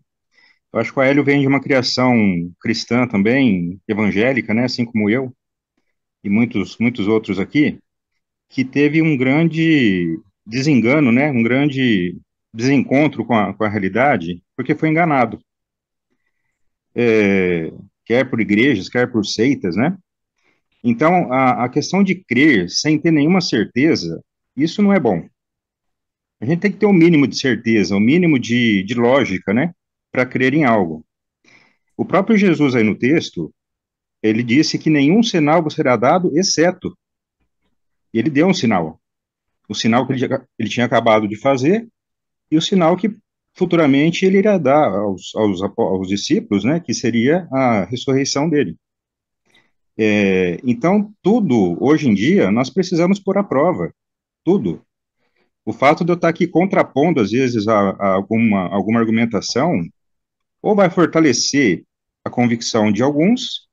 Eu acho que o Hélio vem de uma criação cristã também, evangélica, né? Assim como eu e muitos outros aqui, que teve um grande desengano, né? Um grande desencontro com a realidade, porque foi enganado. Quer por igrejas, quer por seitas, né? Então, a questão de crer sem ter nenhuma certeza, isso não é bom. A gente tem que ter um mínimo de certeza, um mínimo de lógica, né? Para crer em algo. O próprio Jesus aí no texto, ele disse que nenhum sinal vos será dado, exceto. E ele deu um sinal. O sinal que ele tinha acabado de fazer e o sinal que futuramente ele irá dar aos discípulos, né? Que seria a ressurreição dele. Então, tudo, hoje em dia, nós precisamos pôr à prova. Tudo. O fato de eu estar aqui contrapondo, às vezes, a alguma argumentação, ou vai fortalecer a convicção de alguns,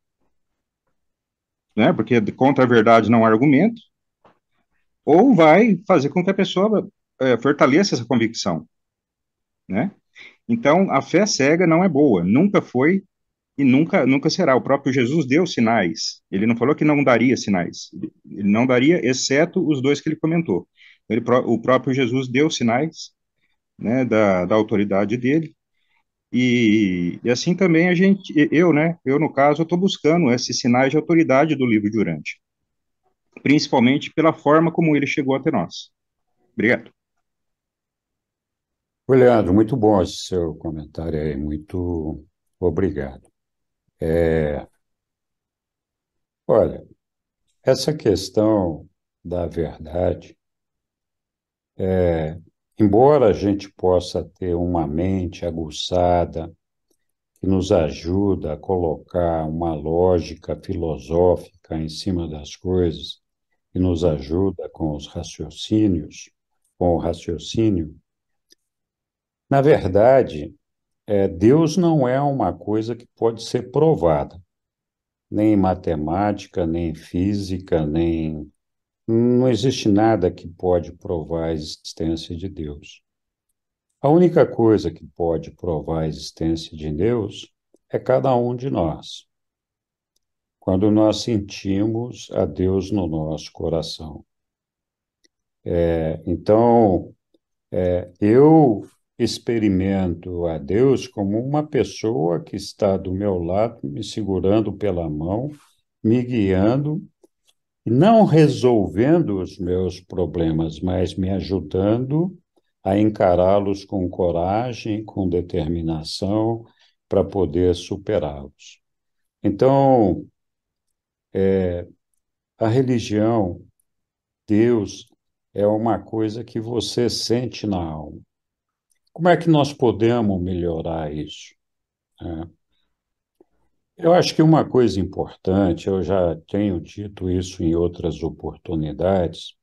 né, porque contra a verdade não há argumento, ou vai fazer com que a pessoa fortaleça essa convicção, né? Então, a fé cega não é boa, nunca foi e nunca será. O próprio Jesus deu sinais, ele não falou que não daria sinais, ele não daria, exceto os dois que ele comentou. O próprio Jesus deu sinais, né, da autoridade dele, e assim também eu no caso, eu estou buscando esses sinais de autoridade do livro de Urântia, principalmente pela forma como ele chegou até nós. Obrigado. Ô, Leandro, muito bom esse seu comentário aí, muito obrigado. Olha, essa questão da verdade, embora a gente possa ter uma mente aguçada, que nos ajuda a colocar uma lógica filosófica em cima das coisas, que nos ajuda com os raciocínios, com o raciocínio, na verdade, Deus não é uma coisa que pode ser provada, nem em matemática, nem em física, nem. Não existe nada que pode provar a existência de Deus. A única coisa que pode provar a existência de Deus é cada um de nós, quando nós sentimos a Deus no nosso coração. Então, eu experimento a Deus como uma pessoa que está do meu lado, me segurando pela mão, me guiando, não resolvendo os meus problemas, mas me ajudando a encará-los com coragem, com determinação, para poder superá-los. Então, a religião, Deus, é uma coisa que você sente na alma. Como é que nós podemos melhorar isso? Eu acho que uma coisa importante, eu já tenho dito isso em outras oportunidades,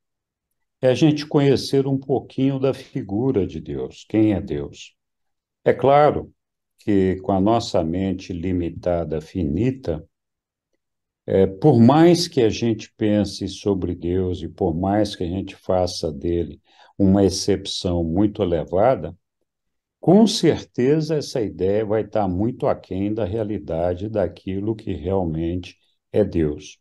é a gente conhecer um pouquinho da figura de Deus, quem é Deus. É claro que com a nossa mente limitada, finita, por mais que a gente pense sobre Deus e por mais que a gente faça dele uma exceção muito elevada, com certeza essa ideia vai estar muito aquém da realidade daquilo que realmente é Deus.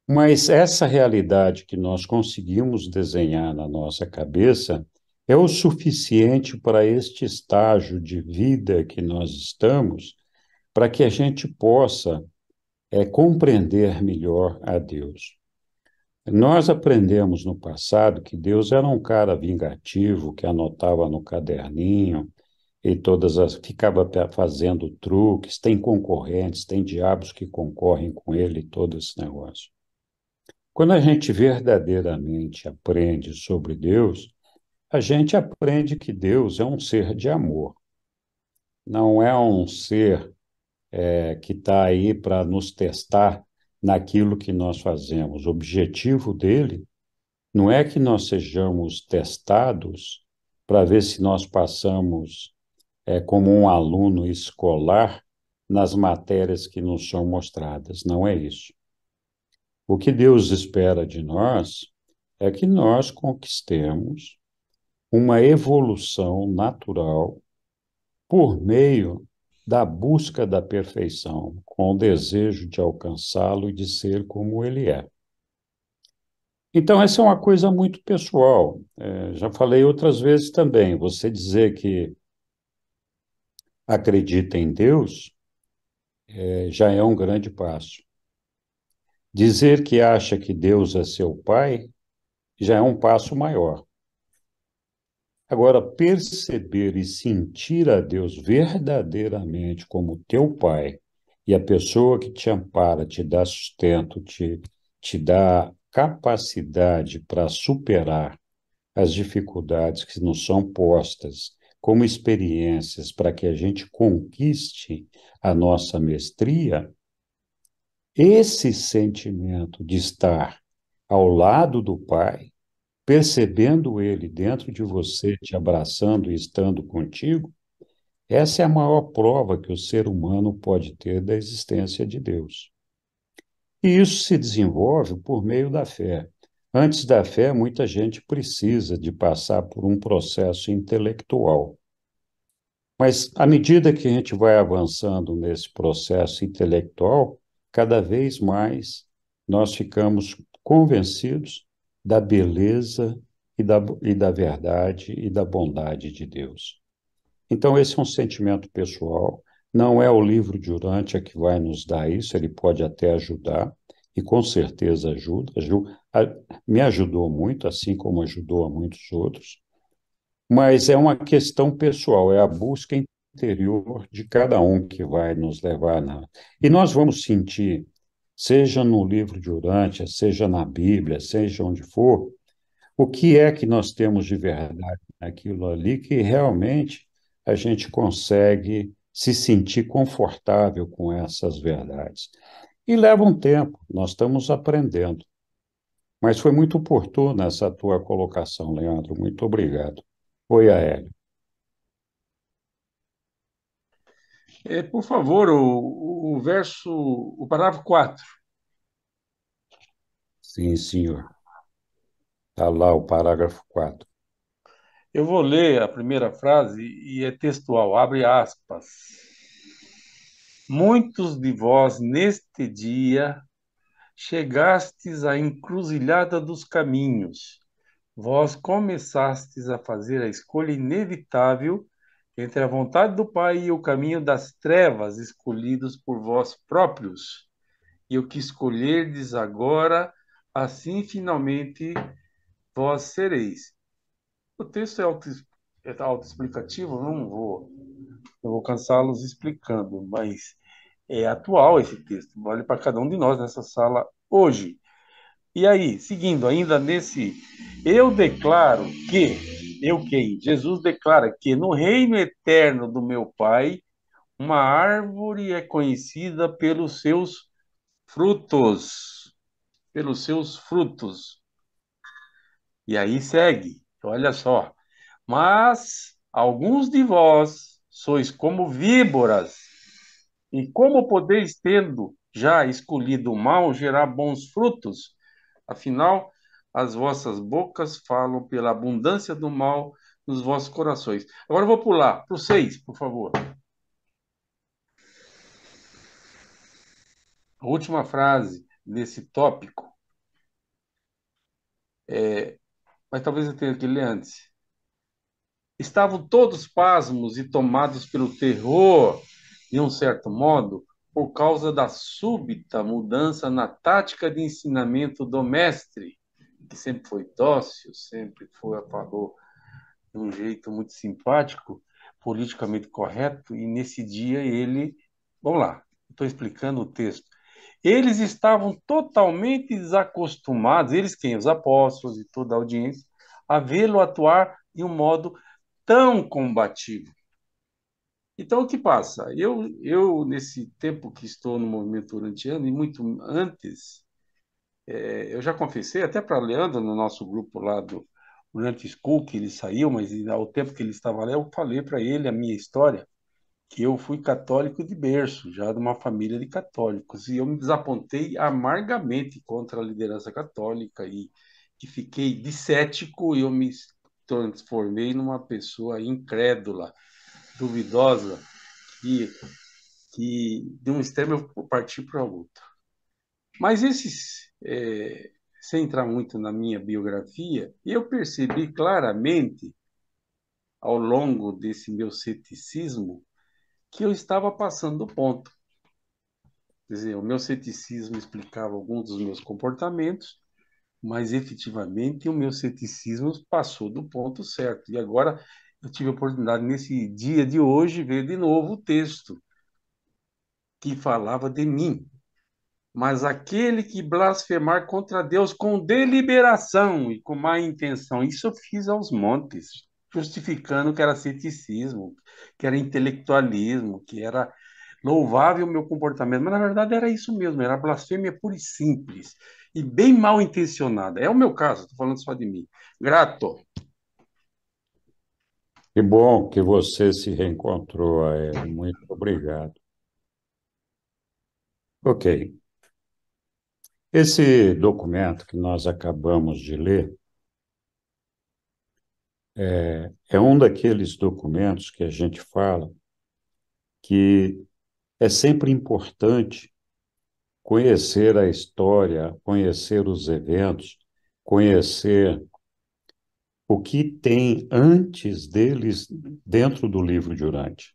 Mas essa realidade que nós conseguimos desenhar na nossa cabeça é o suficiente para este estágio de vida que nós estamos, para que a gente possa compreender melhor a Deus. Nós aprendemos no passado que Deus era um cara vingativo, que anotava no caderninho e ficava fazendo truques, tem concorrentes, tem diabos que concorrem com ele, todo esse negócio. Quando a gente verdadeiramente aprende sobre Deus, a gente aprende que Deus é um ser de amor. Não é um ser que está aí para nos testar naquilo que nós fazemos. O objetivo dele não é que nós sejamos testados para ver se nós passamos como um aluno escolar nas matérias que nos são mostradas. Não é isso. O que Deus espera de nós é que nós conquistemos uma evolução natural por meio da busca da perfeição, com o desejo de alcançá-lo e de ser como ele é. Então, essa é uma coisa muito pessoal. Já falei outras vezes também. Você dizer que acredita em Deus, já é um grande passo. Dizer que acha que Deus é seu pai, já é um passo maior. Agora, perceber e sentir a Deus verdadeiramente como teu pai e a pessoa que te ampara, te dá sustento, te dá capacidade para superar as dificuldades que nos são postas como experiências para que a gente conquiste a nossa mestria, esse sentimento de estar ao lado do Pai, percebendo Ele dentro de você, te abraçando e estando contigo, essa é a maior prova que o ser humano pode ter da existência de Deus. E isso se desenvolve por meio da fé. Antes da fé, muita gente precisa de passar por um processo intelectual. Mas à medida que a gente vai avançando nesse processo intelectual, cada vez mais nós ficamos convencidos da beleza e da verdade e da bondade de Deus. Então, esse é um sentimento pessoal, não é o livro de Urântia que vai nos dar isso, ele pode até ajudar, e com certeza ajuda, me ajudou muito, assim como ajudou a muitos outros, mas é uma questão pessoal, é a busca interior de cada um que vai nos levar na. E nós vamos sentir, seja no livro de Urântia, seja na Bíblia, seja onde for, o que é que nós temos de verdade naquilo ali que realmente a gente consegue se sentir confortável com essas verdades. E leva um tempo, nós estamos aprendendo. Mas foi muito oportuna essa tua colocação, Leandro. Muito obrigado. Oi, Aélio. Por favor, o parágrafo 4. Sim, senhor. Está lá o parágrafo 4. Eu vou ler a primeira frase e é textual, abre aspas. Muitos de vós neste dia chegastes à encruzilhada dos caminhos. Vós começastes a fazer a escolha inevitável entre a vontade do Pai e o caminho das trevas escolhidos por vós próprios. E o que escolherdes agora, assim finalmente vós sereis. O texto é autoexplicativo, não vou cansá-los explicando, mas é atual esse texto, vale para cada um de nós nessa sala hoje. E aí, seguindo ainda nesse, eu declaro que, eu quem? Jesus declara que no reino eterno do meu Pai, uma árvore é conhecida pelos seus frutos. Pelos seus frutos. E aí segue, olha só. Mas alguns de vós sois como víboras, e como podeis, tendo já escolhido o mal, gerar bons frutos? Afinal, as vossas bocas falam pela abundância do mal nos vossos corações. Agora eu vou pular para o 6, por favor. A última frase desse tópico, mas talvez eu tenha que ler antes. Estavam todos pasmos e tomados pelo terror, de um certo modo, por causa da súbita mudança na tática de ensinamento do mestre, que sempre foi dócil, sempre falou de um jeito muito simpático, politicamente correto, e nesse dia ele. Vamos lá, estou explicando o texto. Eles estavam totalmente desacostumados, eles quem? Os apóstolos e toda a audiência, a vê-lo atuar de um modo tão combativo. Então, o que passa? Nesse tempo que estou no movimento urantiano, e muito antes, eu já confessei, até para Leandro, no nosso grupo lá do Urant School, que ele saiu, mas ao tempo que ele estava lá, eu falei para ele a minha história, que eu fui católico de berço, já de uma família de católicos, e eu me desapontei amargamente contra a liderança católica, e fiquei discético, e eu me transformei numa pessoa incrédula, duvidosa, que, que de um extremo eu parti para o outro. Mas esses sem entrar muito na minha biografia, eu percebi claramente, ao longo desse meu ceticismo, que eu estava passando do ponto. Quer dizer, o meu ceticismo explicava alguns dos meus comportamentos, mas efetivamente o meu ceticismo passou do ponto certo. E agora eu tive a oportunidade, nesse dia de hoje, ver de novo o texto que falava de mim. Mas aquele que blasfemar contra Deus com deliberação e com má intenção, isso eu fiz aos montes, justificando que era ceticismo, que era intelectualismo, que era louvável o meu comportamento. Mas na verdade era isso mesmo, era blasfêmia pura e simples e bem mal intencionada. É o meu caso, estou falando só de mim. Grato. Que bom que você se reencontrou, Aélio. Muito obrigado. Ok. Esse documento que nós acabamos de ler é um daqueles documentos que a gente fala que é sempre importante conhecer a história, conhecer os eventos, conhecer o que tem antes deles dentro do livro de Urântia.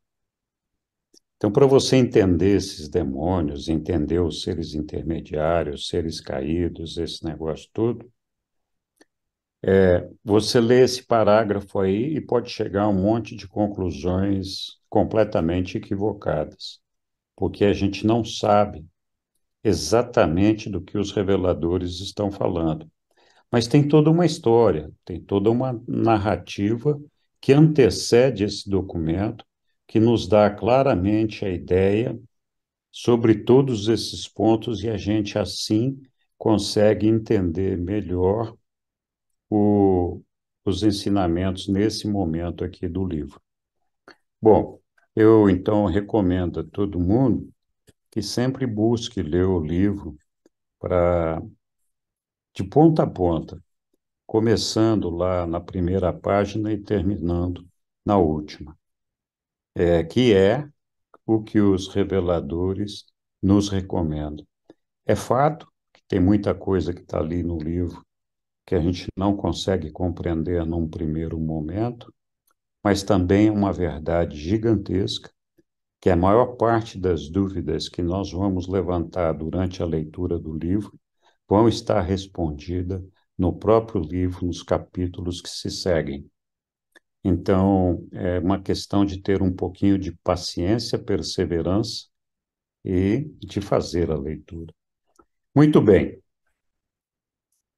Então, para você entender esses demônios, entender os seres intermediários, seres caídos, esse negócio todo, você lê esse parágrafo aí e pode chegar a um monte de conclusões completamente equivocadas, porque a gente não sabe exatamente do que os reveladores estão falando. Mas tem toda uma história, tem toda uma narrativa que antecede esse documento, que nos dá claramente a ideia sobre todos esses pontos e a gente, assim, consegue entender melhor o, os ensinamentos nesse momento aqui do livro. Bom, eu então recomendo a todo mundo que sempre busque ler o livro para de ponta a ponta, começando lá na primeira página e terminando na última, que é o que os reveladores nos recomendam. É fato que tem muita coisa que está ali no livro que a gente não consegue compreender num primeiro momento, mas também é uma verdade gigantesca, que a maior parte das dúvidas que nós vamos levantar durante a leitura do livro vão estar respondidas no próprio livro, nos capítulos que se seguem. Então, é uma questão de ter um pouquinho de paciência, perseverança e de fazer a leitura. Muito bem.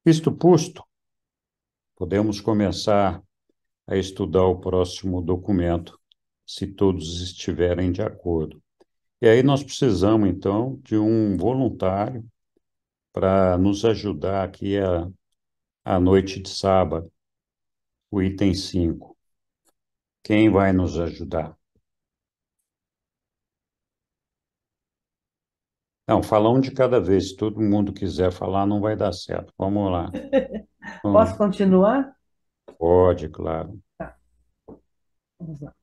Isto posto, podemos começar a estudar o próximo documento, se todos estiverem de acordo. E aí nós precisamos, então, de um voluntário para nos ajudar aqui a noite de sábado, o item 5. Quem vai nos ajudar? Não, fala um de cada vez. Se todo mundo quiser falar, não vai dar certo. Vamos lá. Posso continuar? Pode, claro. Vamos lá.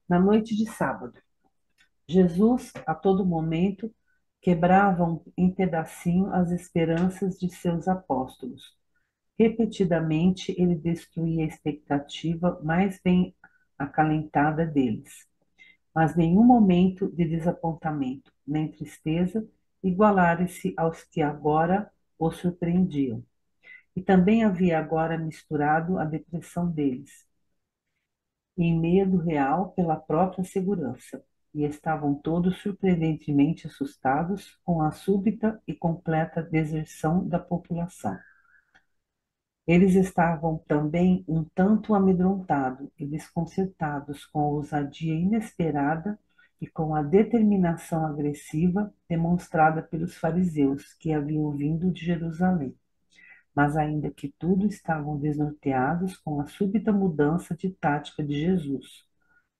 Na noite de sábado, Jesus, a todo momento, quebrava em pedacinho as esperanças de seus apóstolos. Repetidamente, ele destruía a expectativa mais bem acalentada deles, mas nenhum momento de desapontamento, nem tristeza igualaram-se aos que agora o surpreendiam. E também havia agora misturado a depressão deles, em medo real pela própria segurança, e estavam todos surpreendentemente assustados com a súbita e completa deserção da população. Eles estavam também um tanto amedrontados e desconcertados com a ousadia inesperada e com a determinação agressiva demonstrada pelos fariseus que haviam vindo de Jerusalém. Mas ainda que tudo estavam desnorteados com a súbita mudança de tática de Jesus.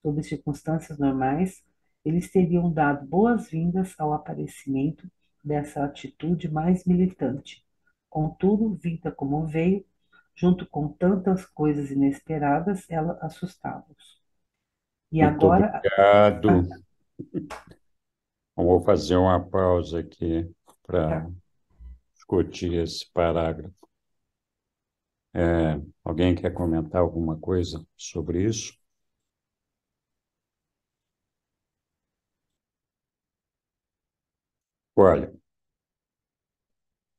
Sob circunstâncias normais, eles teriam dado boas-vindas ao aparecimento dessa atitude mais militante. Contudo, vinda como veio, junto com tantas coisas inesperadas, ela assustava-os. E Muito agora, obrigado. Vou fazer uma pausa aqui para discutir esse parágrafo. Alguém quer comentar alguma coisa sobre isso? Olha,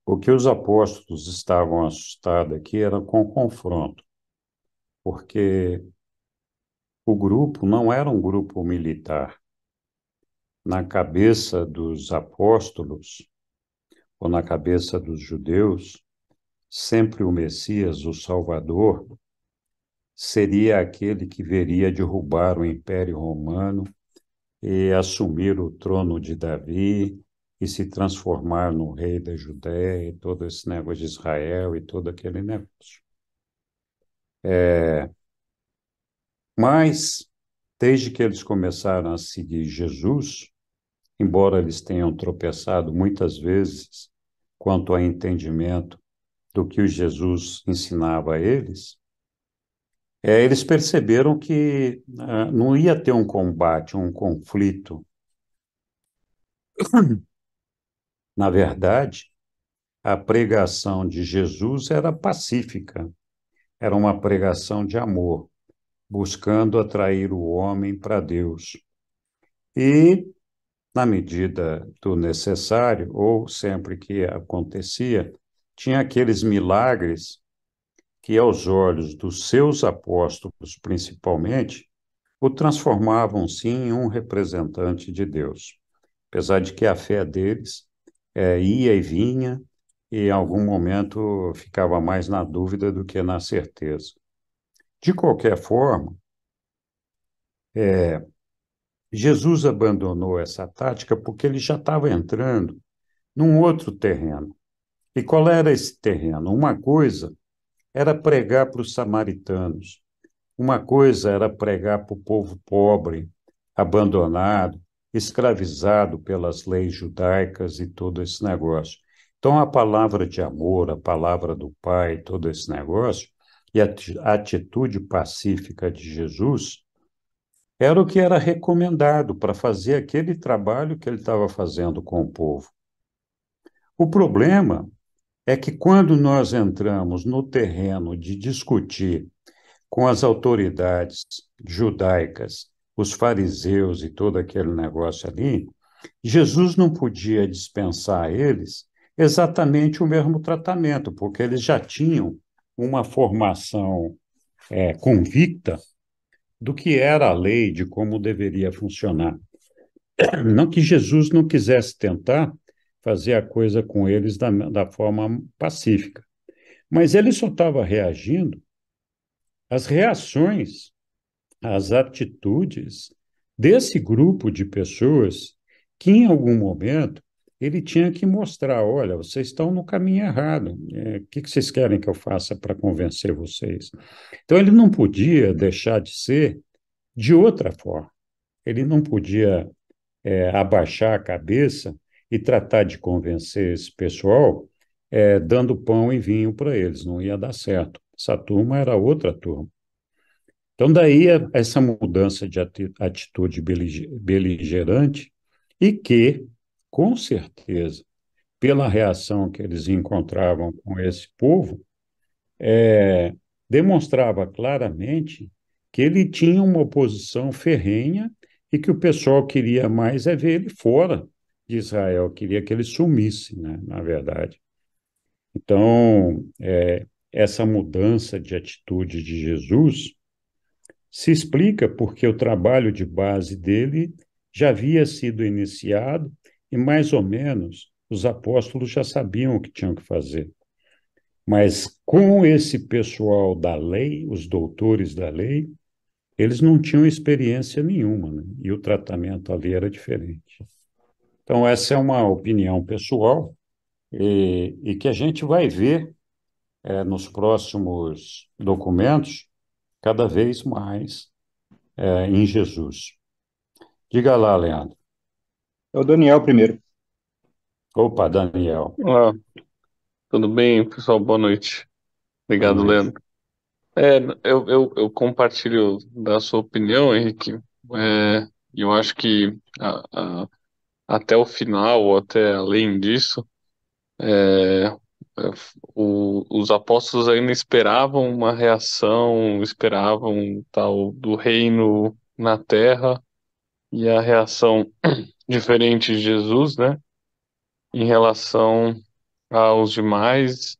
o que os apóstolos estavam assustados aqui era com o confronto, porque o grupo não era um grupo militar. Na cabeça dos apóstolos, ou na cabeça dos judeus, sempre o Messias, o Salvador, seria aquele que viria derrubar o Império Romano e assumir o trono de Davi e se transformar no rei da Judéia e todo esse negócio de Israel e todo aquele negócio. Mas, desde que eles começaram a seguir Jesus, embora eles tenham tropeçado muitas vezes quanto ao entendimento do que o Jesus ensinava a eles, eles perceberam que não ia ter um combate, um conflito. Na verdade, a pregação de Jesus era pacífica, era uma pregação de amor, buscando atrair o homem para Deus. E, na medida do necessário, ou sempre que acontecia, tinha aqueles milagres que, aos olhos dos seus apóstolos, principalmente, o transformavam, sim, em um representante de Deus. Apesar de que a fé deles ia e vinha, e em algum momento ficava mais na dúvida do que na certeza. De qualquer forma, Jesus abandonou essa tática porque ele já estava entrando num outro terreno. E qual era esse terreno? Uma coisa era pregar para os samaritanos, uma coisa era pregar para o povo pobre, abandonado, escravizado pelas leis judaicas e todo esse negócio. Então, a palavra de amor, a palavra do Pai, todo esse negócio, e a atitude pacífica de Jesus era o que era recomendado para fazer aquele trabalho que ele estava fazendo com o povo. O problema é que quando nós entramos no terreno de discutir com as autoridades judaicas, os fariseus e todo aquele negócio ali, Jesus não podia dispensar a eles exatamente o mesmo tratamento, porque eles já tinham uma formação convicta do que era a lei, de como deveria funcionar. Não que Jesus não quisesse tentar fazer a coisa com eles da forma pacífica, mas ele só estava reagindo às reações, às atitudes desse grupo de pessoas que, em algum momento, ele tinha que mostrar: olha, vocês estão no caminho errado, o que vocês querem que eu faça para convencer vocês? Então, ele não podia deixar de ser de outra forma. Ele não podia abaixar a cabeça e tratar de convencer esse pessoal dando pão e vinho para eles. Não ia dar certo. Essa turma era outra turma. Então, daí essa mudança de atitude beligerante e que, com certeza, pela reação que eles encontravam com esse povo, demonstrava claramente que ele tinha uma oposição ferrenha e que o pessoal queria mais ver ele fora de Israel, queria que ele sumisse, né, na verdade. Então, essa mudança de atitude de Jesus se explica porque o trabalho de base dele já havia sido iniciado e, mais ou menos, os apóstolos já sabiam o que tinham que fazer. Mas com esse pessoal da lei, os doutores da lei, eles não tinham experiência nenhuma, né? E o tratamento ali era diferente. Então, essa é uma opinião pessoal e que a gente vai ver nos próximos documentos cada vez mais em Jesus. Diga lá, Leandro. É o Daniel primeiro. Opa, Daniel. Olá, tudo bem, pessoal? Boa noite. Boa Obrigado, noite. Leandro. Eu compartilho da sua opinião, Henrique. Eu acho que até o final, ou até além disso, é, é, os apóstolos ainda esperavam uma reação, esperavam tal do reino na terra, e a reação diferente de Jesus, né, em relação aos demais,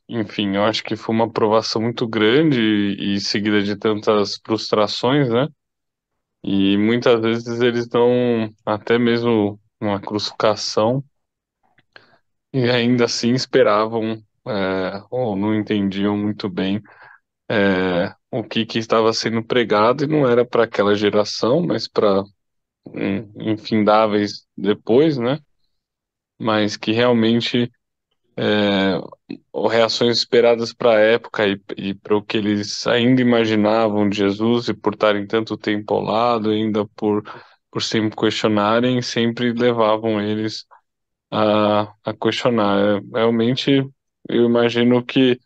enfim, eu acho que foi uma aprovação muito grande e seguida de tantas frustrações, né? E muitas vezes eles dão até mesmo uma crucificação e ainda assim esperavam, ou não entendiam muito bem, o que estava sendo pregado, e não era para aquela geração, mas para infindáveis depois, né? Mas que realmente ou reações esperadas para a época e para o que eles ainda imaginavam de Jesus, e por estarem tanto tempo ao lado, ainda por sempre questionarem, sempre levavam eles a questionar. Realmente, eu imagino que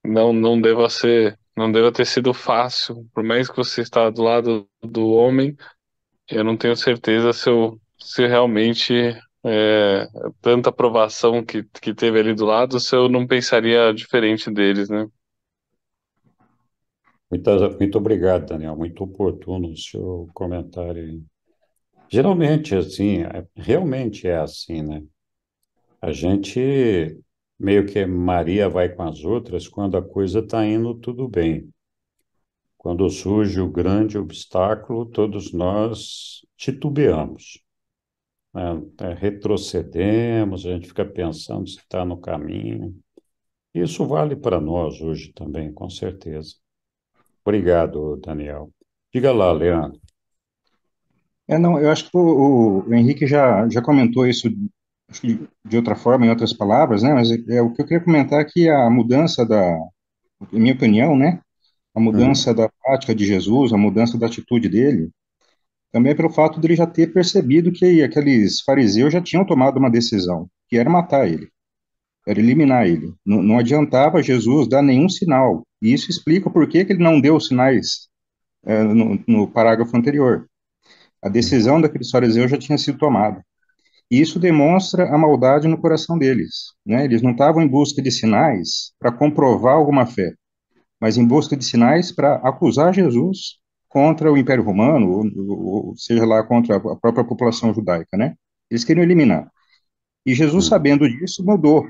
não deva ter sido fácil, por mais que você está do lado do homem. Eu não tenho certeza se realmente é, tanta aprovação que teve ali do lado, se eu não pensaria diferente deles, né? Muito obrigado, Daniel. Muito oportuno o seu comentário aí. Geralmente, assim, realmente é assim, né? A gente meio que Maria vai com as outras quando a coisa está indo tudo bem. Quando surge o grande obstáculo, todos nós titubeamos, né? Retrocedemos, a gente fica pensando se está no caminho. Isso vale para nós hoje também, com certeza. Obrigado, Daniel. Diga lá, Leandro. Não, eu acho que o Henrique já comentou isso, acho que de outra forma, em outras palavras, né? Mas o que eu queria comentar é que a mudança em minha opinião, né? A Uhum. mudança da prática de Jesus, a mudança da atitude dele, também é pelo fato dele já ter percebido que aqueles fariseus já tinham tomado uma decisão, que era matar ele, era eliminar ele. Não adiantava Jesus dar nenhum sinal. E isso explica por que ele não deu sinais no parágrafo anterior. A decisão daqueles fariseus já tinha sido tomada. E isso demonstra a maldade no coração deles, né? Eles não estavam em busca de sinais para comprovar alguma fé, mas em busca de sinais para acusar Jesus contra o Império Romano, ou seja lá, contra a própria população judaica, né? Eles queriam eliminar. E Jesus, Uhum. sabendo disso, mudou,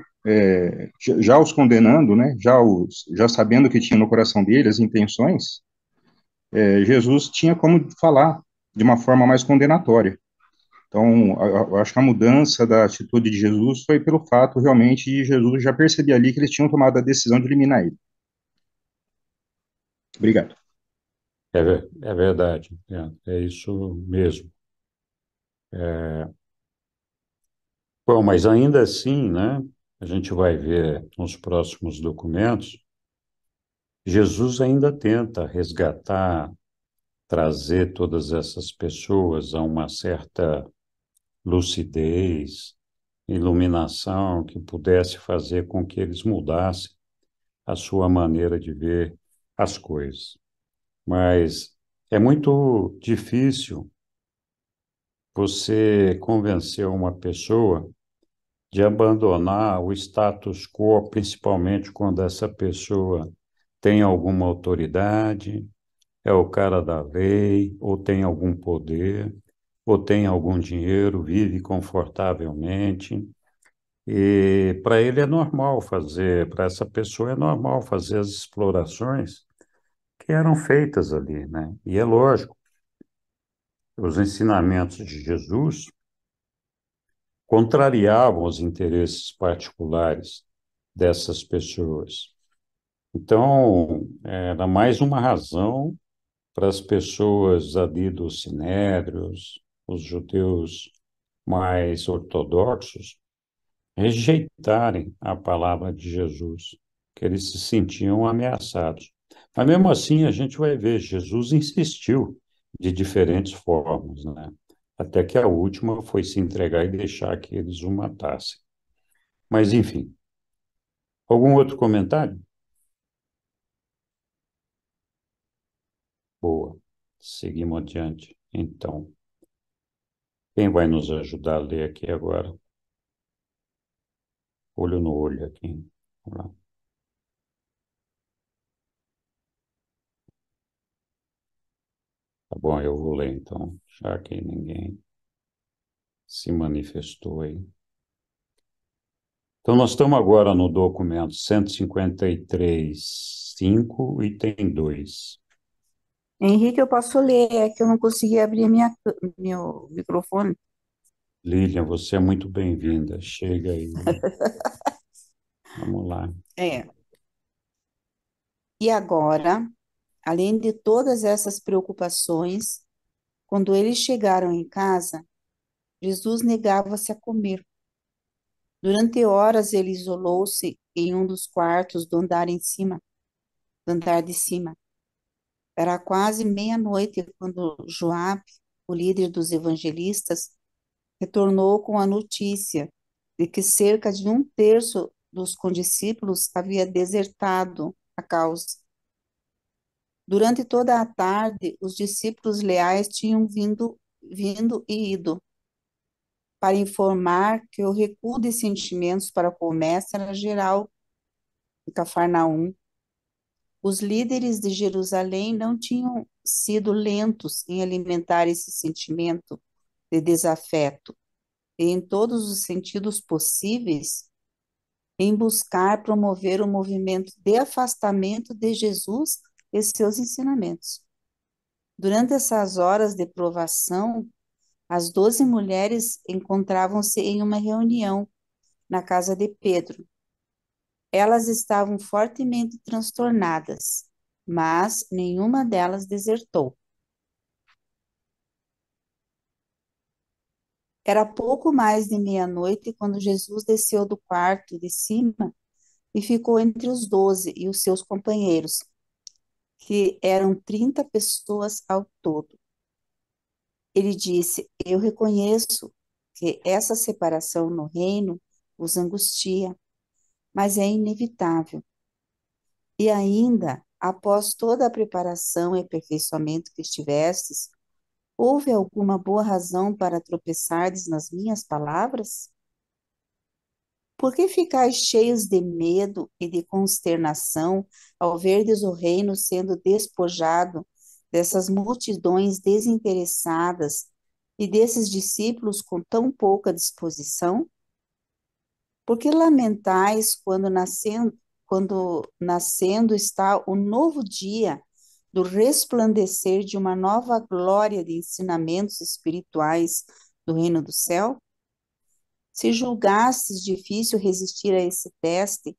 já os condenando, né? Já sabendo que tinha no coração deles as intenções, Jesus tinha como falar de uma forma mais condenatória. Então, eu acho que a mudança da atitude de Jesus foi pelo fato, realmente, de Jesus já perceber ali que eles tinham tomado a decisão de eliminar ele. Obrigado. É verdade, é isso mesmo. Bom, mas ainda assim, né, a gente vai ver nos próximos documentos, Jesus ainda tenta resgatar, trazer todas essas pessoas a uma certa lucidez, iluminação que pudesse fazer com que eles mudassem a sua maneira de ver as coisas. Mas é muito difícil você convencer uma pessoa de abandonar o status quo, principalmente quando essa pessoa tem alguma autoridade, é o cara da lei, ou tem algum poder, ou tem algum dinheiro, vive confortavelmente. E para ele é normal fazer, para essa pessoa é normal fazer as explorações que eram feitas ali, né? E é lógico, os ensinamentos de Jesus contrariavam os interesses particulares dessas pessoas. Então, era mais uma razão para as pessoas ali dos sinédrios, os judeus mais ortodoxos, rejeitarem a palavra de Jesus, que eles se sentiam ameaçados. Mas mesmo assim, a gente vai ver, Jesus insistiu de diferentes formas, né? Até que a última foi se entregar e deixar que eles o matassem. Mas, enfim, algum outro comentário? Boa. Seguimos adiante. Então, Quem vai nos ajudar a ler aqui agora? Olho no olho aqui. Vamos lá. Tá bom, eu vou ler então, já que ninguém se manifestou aí. Então, nós estamos agora no documento 153.5, item 2. Henrique, eu posso ler, é que eu não consegui abrir meu microfone. Lilian, você é muito bem-vinda. Chega aí. Vamos lá. É. E agora, além de todas essas preocupações, quando eles chegaram em casa, Jesus negava-se a comer. Durante horas ele isolou-se em um dos quartos do andar de cima. Era quase meia-noite quando Joabe, o líder dos evangelistas, retornou com a notícia de que cerca de um terço dos condiscípulos havia desertado a causa. Durante toda a tarde, os discípulos leais tinham vindo e ido para informar que o recuo de sentimentos para a promessa era geral em Cafarnaum. Os líderes de Jerusalém não tinham sido lentos em alimentar esse sentimento de desafeto e, em todos os sentidos possíveis, em buscar promover o movimento de afastamento de Jesus e seus ensinamentos. Durante essas horas de provação, as 12 mulheres encontravam-se em uma reunião na casa de Pedro. Elas estavam fortemente transtornadas, mas nenhuma delas desertou. Era pouco mais de meia-noite quando Jesus desceu do quarto de cima e ficou entre os 12 e os seus companheiros, que eram 30 pessoas ao todo. Ele disse: Eu reconheço que essa separação no reino os angustia, mas é inevitável. E ainda, após toda a preparação e aperfeiçoamento que estivestes, houve alguma boa razão para tropeçardes nas minhas palavras? Por que ficais cheios de medo e de consternação ao verdes o reino sendo despojado dessas multidões desinteressadas e desses discípulos com tão pouca disposição? Por que lamentais quando nascendo está o novo dia do resplandecer de uma nova glória de ensinamentos espirituais do reino do céu? Se julgastes difícil resistir a esse teste,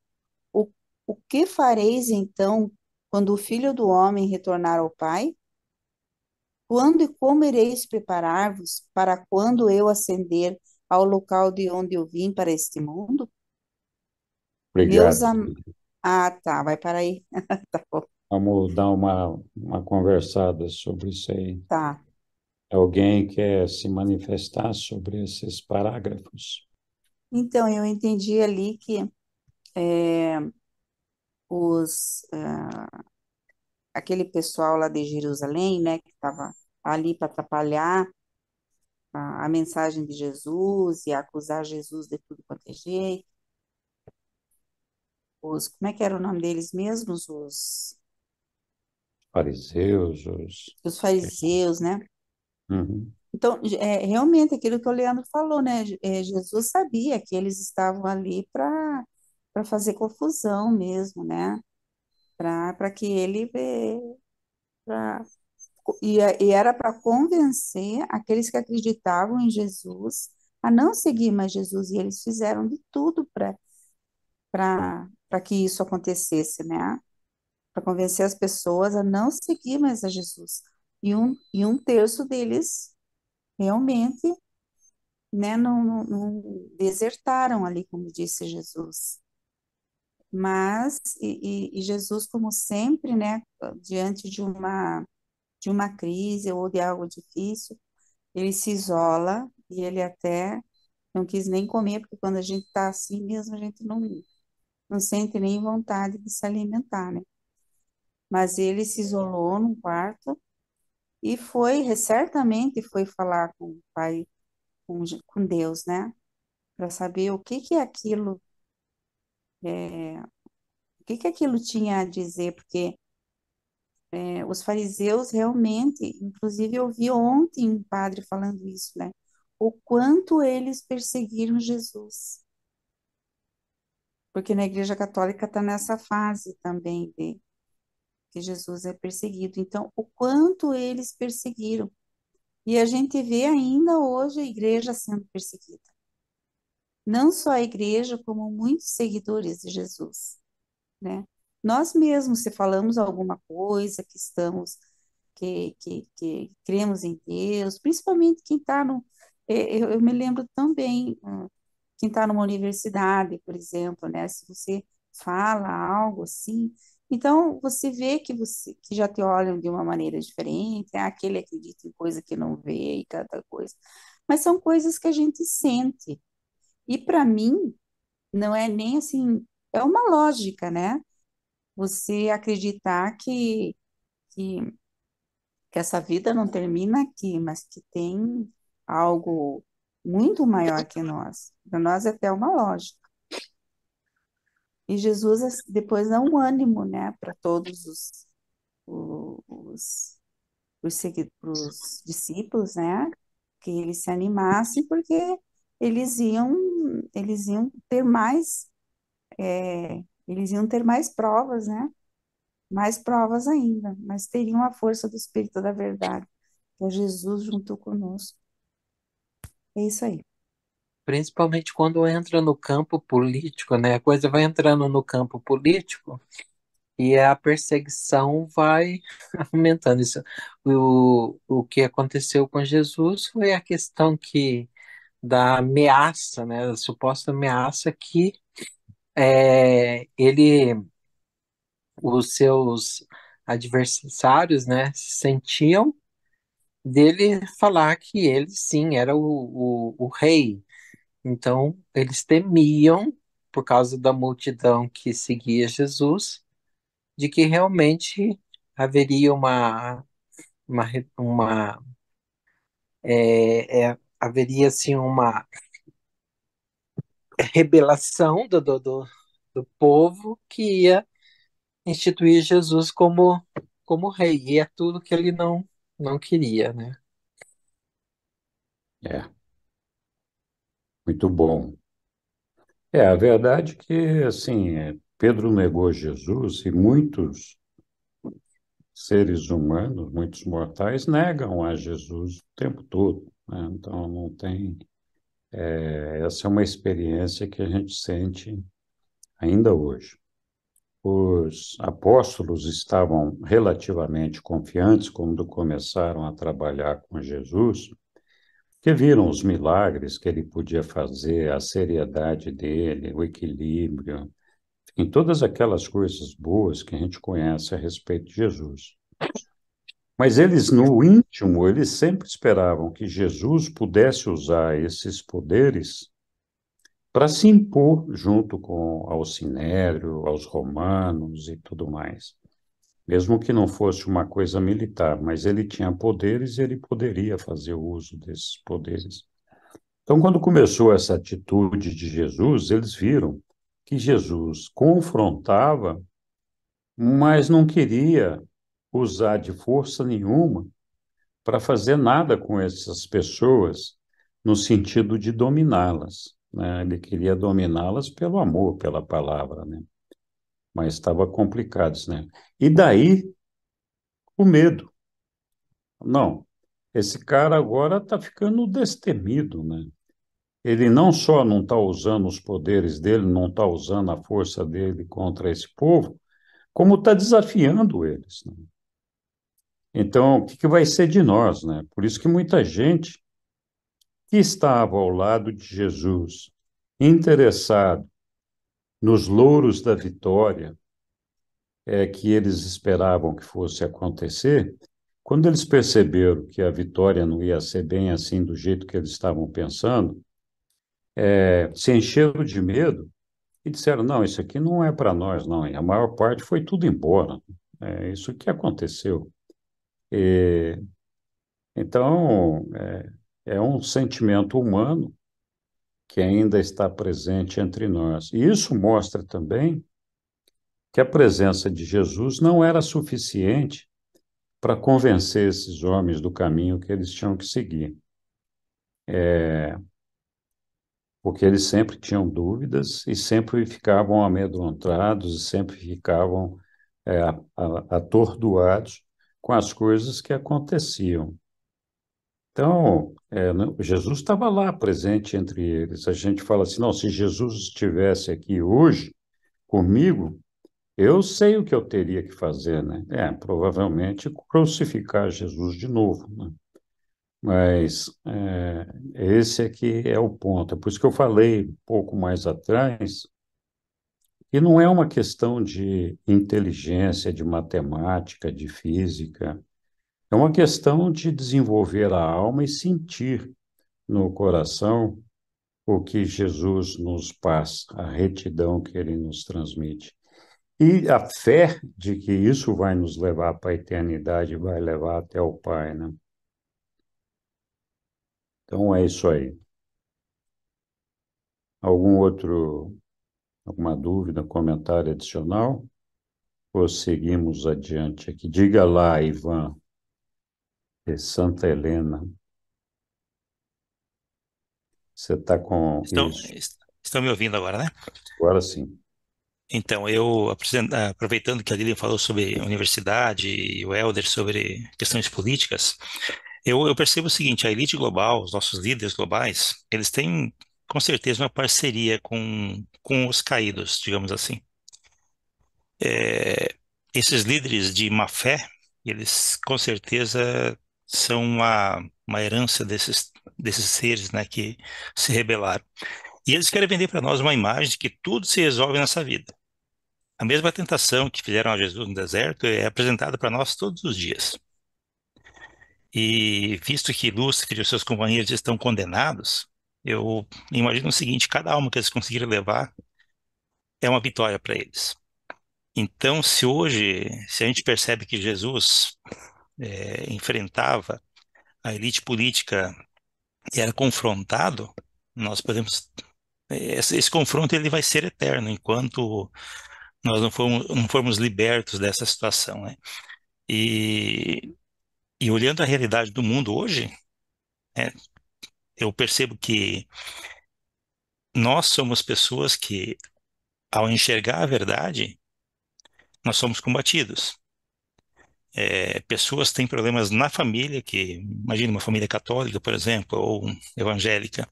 o, o que fareis então quando o Filho do Homem retornar ao Pai? Quando e como ireis preparar-vos para quando eu ascender ao local de onde eu vim para este mundo? Meus Obrigado. am... Ah, tá, vai para aí. Tá bom, Vamos dar uma conversada sobre isso aí. tá. Alguém quer se manifestar sobre esses parágrafos? Então, eu entendi ali que aquele pessoal lá de Jerusalém, né, que estava ali para atrapalhar a mensagem de Jesus e acusar Jesus de tudo quanto é jeito. Como é que era o nome deles mesmos? Fariseus, Os fariseus, né? Uhum. Então, realmente, aquilo que o Leandro falou, né? Jesus sabia que eles estavam ali para fazer confusão mesmo, né? Para que ele pra, e era para convencer aqueles que acreditavam em Jesus a não seguir mais Jesus, e eles fizeram de tudo para que isso acontecesse, né? Para convencer as pessoas a não seguir mais a Jesus. E um terço deles realmente, né, não desertaram ali, como disse Jesus. Mas, e Jesus, como sempre, né, diante de uma crise ou de algo difícil, ele se isola e ele até não quis nem comer, porque quando a gente está assim mesmo, a gente não sente nem vontade de se alimentar, né? Mas ele se isolou num quarto e certamente foi falar com o pai com Deus, né? Para saber que é aquilo, o que aquilo tinha a dizer, porque os fariseus realmente, inclusive eu vi ontem um padre falando isso, né? O quanto eles perseguiram Jesus, porque na Igreja Católica está nessa fase também de que Jesus é perseguido. Então, o quanto eles perseguiram. E a gente vê ainda hoje a igreja sendo perseguida. Não só a igreja, como muitos seguidores de Jesus, né? Nós mesmos, se falamos alguma coisa, que estamos, que cremos em Deus, principalmente quem está no. Eu me lembro também, quem está numa universidade, por exemplo, né? Se você fala algo assim, então você vê que já te olham de uma maneira diferente, aquele acredita em coisa que não vê e cada coisa. Mas são coisas que a gente sente. E para mim, não é nem assim, é uma lógica, né? Você acreditar que, que essa vida não termina aqui, mas que tem algo muito maior que nós. Para nós é até uma lógica. E Jesus depois dá um ânimo, né, para todos os, os discípulos, né, que eles se animassem, porque eles iam, eles iam ter mais, eles iam ter mais provas, né, mais provas ainda, mas teriam a força do Espírito da verdade, que é Jesus junto conosco. É isso aí. Principalmente quando entra no campo político, né? A coisa vai entrando no campo político e a perseguição vai aumentando. Isso, o que aconteceu com Jesus foi a questão da ameaça, né? Da suposta ameaça que os seus adversários, né, sentiam dele falar que ele sim era o rei. Então, eles temiam, por causa da multidão que seguia Jesus, de que realmente haveria uma haveria assim uma rebelação do povo que ia instituir Jesus como rei, e é tudo que ele não queria, né? É, muito bom. A verdade é que, assim, Pedro negou Jesus e muitos seres humanos, muitos mortais, negam a Jesus o tempo todo, né? Então, não tem. Essa é uma experiência que a gente sente ainda hoje. Os apóstolos estavam relativamente confiantes quando começaram a trabalhar com Jesus, que viram os milagres que ele podia fazer, a seriedade dele, o equilíbrio, em todas aquelas coisas boas que a gente conhece a respeito de Jesus. Mas eles, no íntimo, eles sempre esperavam que Jesus pudesse usar esses poderes para se impor junto ao Sinédrio, aos romanos e tudo mais. Mesmo que não fosse uma coisa militar, mas ele tinha poderes e ele poderia fazer uso desses poderes. Então, quando começou essa atitude de Jesus, eles viram que Jesus confrontava, mas não queria usar de força nenhuma para fazer nada com essas pessoas no sentido de dominá-las, né? Ele queria dominá-las pelo amor, pela palavra, né? Mas estava complicado, né? E daí o medo. Não, esse cara agora está ficando destemido, né? Ele não só não está usando os poderes dele, não está usando a força dele contra esse povo, como está desafiando eles, né? Então, o que vai ser de nós, né? Por isso que muita gente que estava ao lado de Jesus, interessado nos louros da vitória, que eles esperavam que fosse acontecer, quando eles perceberam que a vitória não ia ser bem assim do jeito que eles estavam pensando, se encheram de medo e disseram: não, isso aqui não é para nós, não. E a maior parte foi tudo embora. É isso que aconteceu. E, então, é um sentimento humano que ainda está presente entre nós. E isso mostra também que a presença de Jesus não era suficiente para convencer esses homens do caminho que eles tinham que seguir, porque eles sempre tinham dúvidas e sempre ficavam amedrontados e sempre ficavam atordoados com as coisas que aconteciam. Então, Jesus estava lá presente entre eles. A gente fala assim, não, se Jesus estivesse aqui hoje comigo, eu sei o que eu teria que fazer, né? Provavelmente crucificar Jesus de novo, né? Mas esse aqui é o ponto. É por isso que eu falei um pouco mais atrás, que não é uma questão de inteligência, de matemática, de física. É uma questão de desenvolver a alma e sentir no coração o que Jesus nos passa, a retidão que ele nos transmite. E a fé de que isso vai nos levar para a eternidade, vai levar até o Pai, né? Então é isso aí. Alguma dúvida, comentário adicional? Ou seguimos adiante aqui? Diga lá, Ivan, de Santa Helena. Você está com isso? Estão me ouvindo agora, né? Agora sim. Então, aproveitando que a Lilian falou sobre universidade e o Helder sobre questões políticas, eu percebo o seguinte, a elite global, os nossos líderes globais, eles têm, com certeza, uma parceria com os caídos, digamos assim. Esses líderes de má fé, eles, com certeza, são uma herança desses seres, né, que se rebelaram. E eles querem vender para nós uma imagem de que tudo se resolve nessa vida. A mesma tentação que fizeram a Jesus no deserto é apresentada para nós todos os dias. E visto que Lúcifer e os seus companheiros estão condenados, eu imagino o seguinte: cada alma que eles conseguirem levar é uma vitória para eles. Então, se a gente percebe que Jesus enfrentava a elite política e era confrontado, nós podemos esse confronto ele vai ser eterno enquanto nós não formos libertos dessa situação, né? E, e olhando a realidade do mundo hoje, né, eu percebo que nós somos pessoas que, ao enxergar a verdade, nós somos combatidos. Pessoas têm problemas na família, que imagina uma família católica, por exemplo, ou evangélica.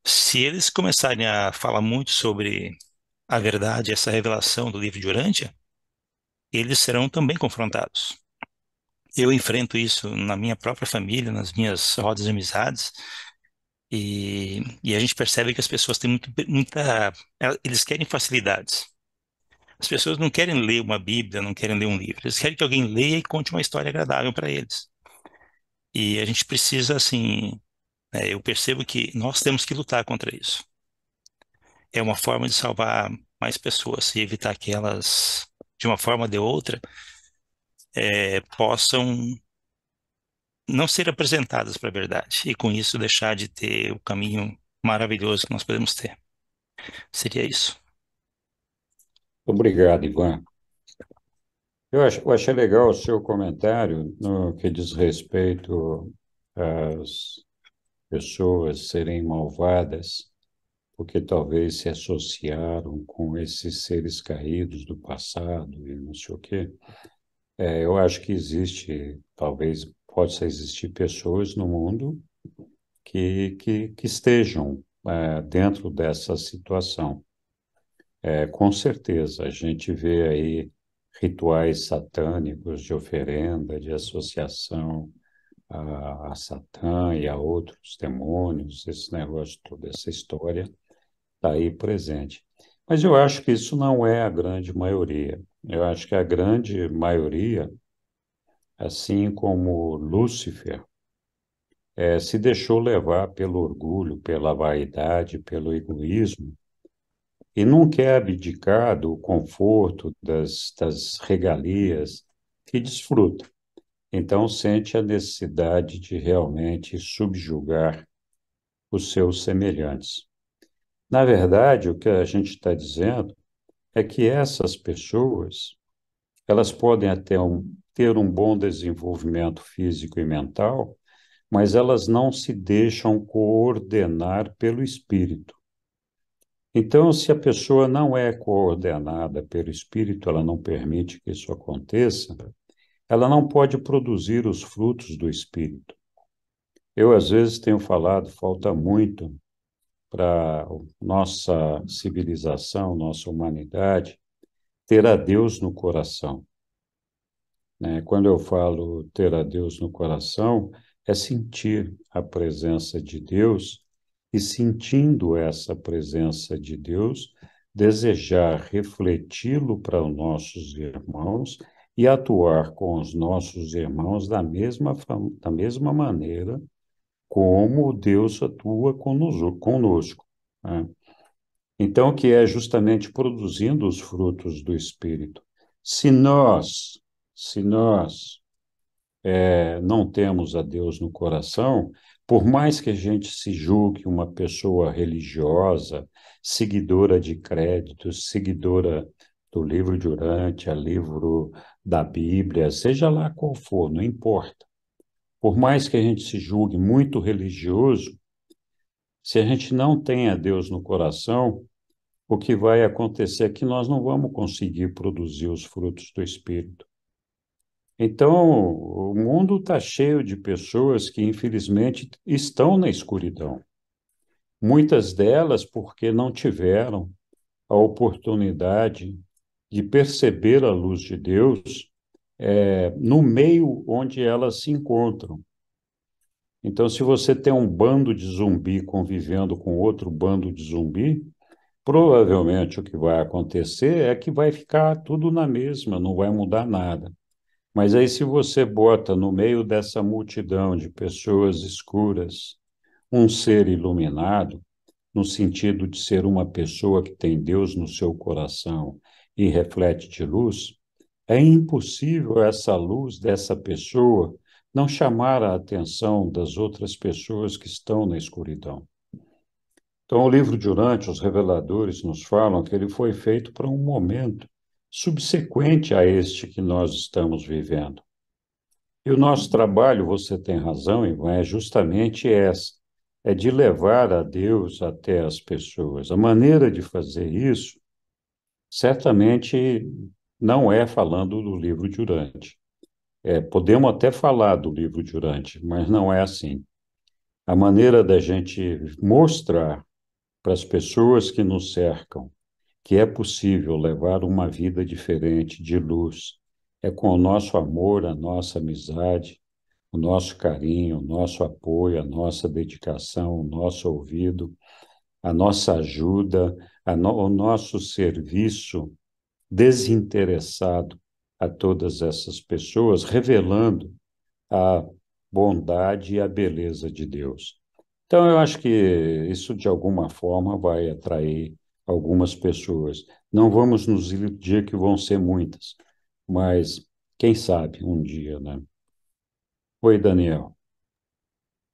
Se eles começarem a falar muito sobre a verdade, essa revelação do livro de Urântia, eles serão também confrontados. Eu enfrento isso na minha própria família, nas minhas rodas de amizades, e a gente percebe que as pessoas têm eles querem facilidades. As pessoas não querem ler uma Bíblia, não querem ler um livro. Eles querem que alguém leia e conte uma história agradável para eles. E a gente precisa, assim, eu percebo que nós temos que lutar contra isso. É uma forma de salvar mais pessoas e evitar que elas, de uma forma ou de outra, possam não ser apresentadas para a verdade e com isso deixar de ter o caminho maravilhoso que nós podemos ter. Seria isso. Obrigado, Ivan. Eu achei legal o seu comentário no que diz respeito às pessoas serem malvadas, porque talvez se associaram com esses seres caídos do passado e não sei o quê. Eu acho que talvez possa existir pessoas no mundo que estejam dentro dessa situação. Com certeza, a gente vê aí rituais satânicos de oferenda, de associação a Satã e a outros demônios, esse negócio, toda essa história está aí presente. Mas eu acho que isso não é a grande maioria. Eu acho que a grande maioria, assim como Lúcifer, se deixou levar pelo orgulho, pela vaidade, pelo egoísmo, e não quer abdicar do conforto, das regalias que desfruta. então sente a necessidade de realmente subjugar os seus semelhantes. Na verdade, o que a gente está dizendo é que essas pessoas, elas podem até ter um bom desenvolvimento físico e mental, mas elas não se deixam coordenar pelo espírito. Então, se a pessoa não é coordenada pelo espírito, ela não permite que isso aconteça, ela não pode produzir os frutos do espírito. Eu, às vezes, tenho falado, falta muito para nossa civilização, nossa humanidade, ter a Deus no coração, né? Quando eu falo ter a Deus no coração, é sentir a presença de Deus e, sentindo essa presença de Deus, desejar refleti-lo para os nossos irmãos e atuar com os nossos irmãos da mesma maneira como Deus atua conosco, né? Então, que é justamente produzindo os frutos do Espírito. Se nós, se nós não temos a Deus no coração, por mais que a gente se julgue uma pessoa religiosa, seguidora de créditos, seguidora do livro de Urântia, livro da Bíblia, seja lá qual for, não importa. Por mais que a gente se julgue muito religioso, se a gente não tem a Deus no coração, o que vai acontecer é que nós não vamos conseguir produzir os frutos do Espírito. Então, o mundo está cheio de pessoas que, infelizmente, estão na escuridão. Muitas delas porque não tiveram a oportunidade de perceber a luz de Deus, no meio onde elas se encontram. Então, se você tem um bando de zumbi convivendo com outro bando de zumbi, provavelmente o que vai acontecer é que vai ficar tudo na mesma, não vai mudar nada. Mas aí, se você bota no meio dessa multidão de pessoas escuras um ser iluminado, no sentido de ser uma pessoa que tem Deus no seu coração e reflete de luz, é impossível essa luz dessa pessoa não chamar a atenção das outras pessoas que estão na escuridão. Então, o livro de Urântia, os reveladores nos falam que ele foi feito para um momento subsequente a este que nós estamos vivendo. E o nosso trabalho, você tem razão, Ivan, é justamente essa, é de levar a Deus até as pessoas. A maneira de fazer isso, certamente, não é falando do livro de Urântia. Podemos até falar do livro de Urântia, mas não é assim. A maneira da gente mostrar para as pessoas que nos cercam que é possível levar uma vida diferente, de luz, é com o nosso amor, a nossa amizade, o nosso carinho, o nosso apoio, a nossa dedicação, o nosso ouvido, a nossa ajuda, o nosso serviço desinteressado a todas essas pessoas, revelando a bondade e a beleza de Deus. Então, eu acho que isso, de alguma forma, vai atrair algumas pessoas. Não vamos nos iludir que vão ser muitas, mas quem sabe um dia, né? Oi, Daniel.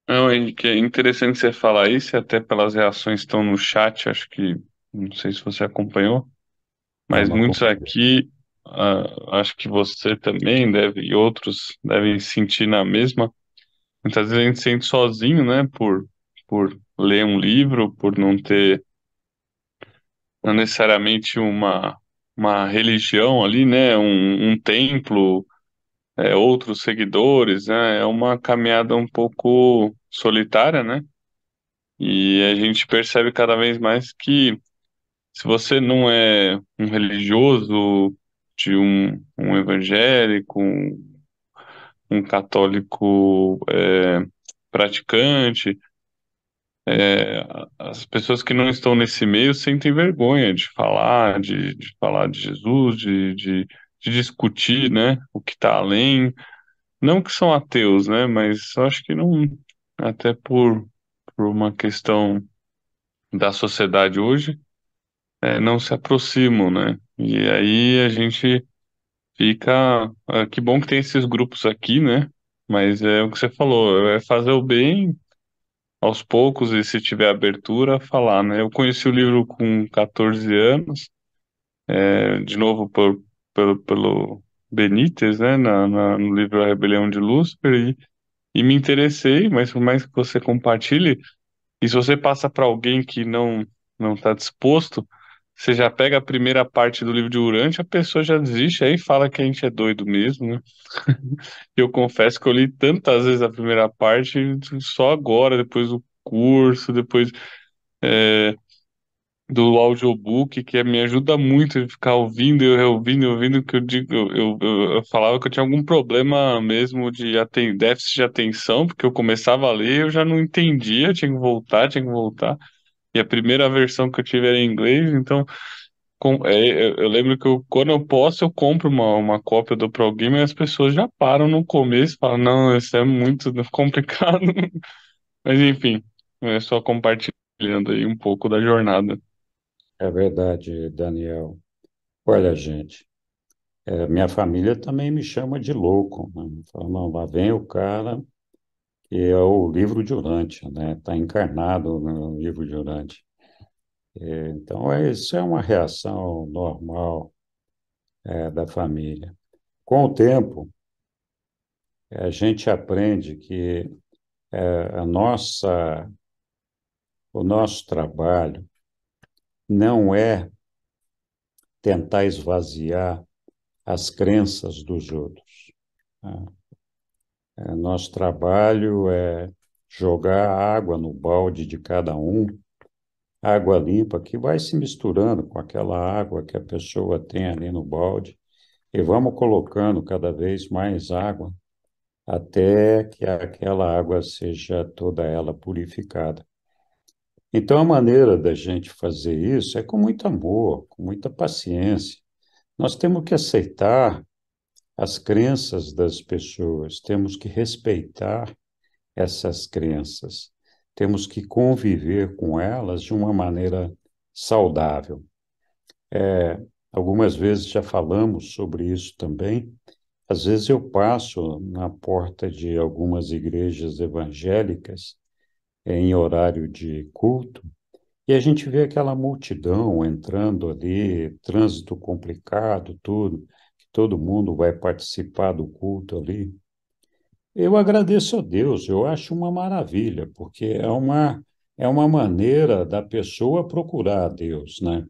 Não, Henrique, é interessante você falar isso, e até pelas reações que estão no chat, acho que, não sei se você acompanhou, Não, mas não muitos acompanhei. aqui, acho que você também deve, e outros devem sentir na mesma. Muitas vezes a gente se sente sozinho, né, por ler um livro, por não ter não necessariamente uma religião ali, né, um templo, outros seguidores, né, é uma caminhada um pouco solitária, né, e a gente percebe cada vez mais que se você não é um religioso de um evangélico, um católico praticante, as pessoas que não estão nesse meio sentem vergonha de falar, de falar de Jesus, de discutir, né, o que está além. Não que são ateus, né, mas eu acho que não, até por uma questão da sociedade hoje, não se aproximam, né? E aí a gente fica. Que bom que tem esses grupos aqui, né? Mas é o que você falou, é fazer o bem aos poucos e se tiver abertura, falar, né? Eu conheci o livro com 14 anos, de novo pelo Benítez, né? No livro A Rebelião de Lúcifer, e me interessei, mas por mais que você compartilhe, e se você passa para alguém que não está disposto, você já pega a primeira parte do livro de Urântia, a pessoa já desiste aí e fala que a gente é doido mesmo, né? Eu confesso que eu li tantas vezes a primeira parte, só agora, depois do curso, depois é, do audiobook, que me ajuda muito a ficar ouvindo e reouvindo, ouvindo, que eu digo, eu falava que eu tinha algum problema mesmo de déficit de atenção, porque eu começava a ler, eu já não entendia, tinha que voltar. E a primeira versão que eu tive era em inglês, então eu lembro que quando eu posso, eu compro uma cópia, eu dou pra alguém, mas as pessoas já param no começo, falam, não, isso é muito complicado. Mas enfim, é só compartilhando aí um pouco da jornada. É verdade, Daniel. Olha, gente, minha família também me chama de louco, né? Fala, não, lá vem o cara que é o livro de Urântia, né? Está encarnado no livro de Urântia. Então, isso é uma reação normal, da família. Com o tempo, a gente aprende que a nossa, o nosso trabalho não é tentar esvaziar as crenças dos outros, né? Nosso trabalho é jogar água no balde de cada um, água limpa que vai se misturando com aquela água que a pessoa tem ali no balde, e vamos colocando cada vez mais água até que aquela água seja toda ela purificada. Então, a maneira da gente fazer isso é com muito amor, com muita paciência. Nós temos que aceitar as crenças das pessoas, temos que respeitar essas crenças, temos que conviver com elas de uma maneira saudável. Algumas vezes já falamos sobre isso também. Às vezes eu passo na porta de algumas igrejas evangélicas em horário de culto e a gente vê aquela multidão entrando ali, trânsito complicado, tudo, que todo mundo vai participar do culto ali. Eu agradeço a Deus, eu acho uma maravilha, porque é uma maneira da pessoa procurar a Deus, né?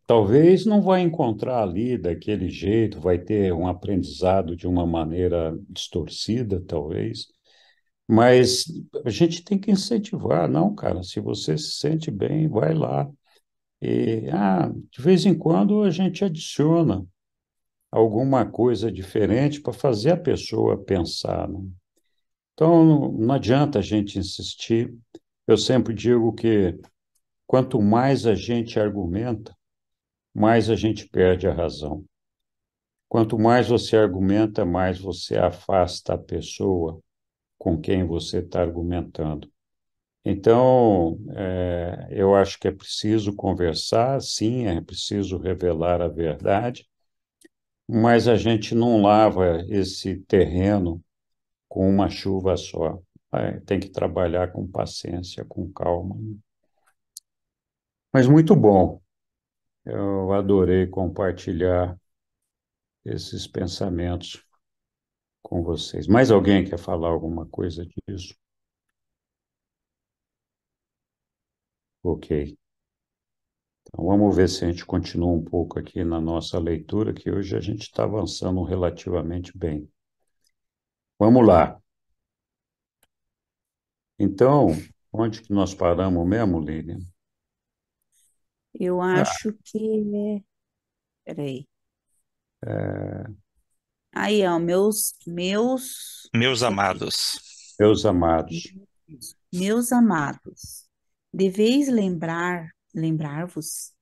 Talvez não vai encontrar ali daquele jeito, vai ter um aprendizado de uma maneira distorcida, talvez, mas a gente tem que incentivar, não, cara, se você se sente bem, vai lá. De vez em quando a gente adiciona alguma coisa diferente para fazer a pessoa pensar, né? Então, não adianta a gente insistir. Eu sempre digo que quanto mais a gente argumenta, mais a gente perde a razão. Quanto mais você argumenta, mais você afasta a pessoa com quem você está argumentando. Então, eu acho que é preciso conversar, sim, é preciso revelar a verdade, mas a gente não lava esse terreno com uma chuva só. Tem que trabalhar com paciência, com calma. Mas muito bom. Eu adorei compartilhar esses pensamentos com vocês. Mais alguém quer falar alguma coisa disso? Ok. Então, vamos ver se a gente continua um pouco aqui na nossa leitura, que hoje a gente está avançando relativamente bem. Vamos lá. Então, onde que nós paramos mesmo, Lilian? Eu acho que. Peraí. Aí, ó, Meus amados. Meus amados. meus amados, deveis lembrar-vos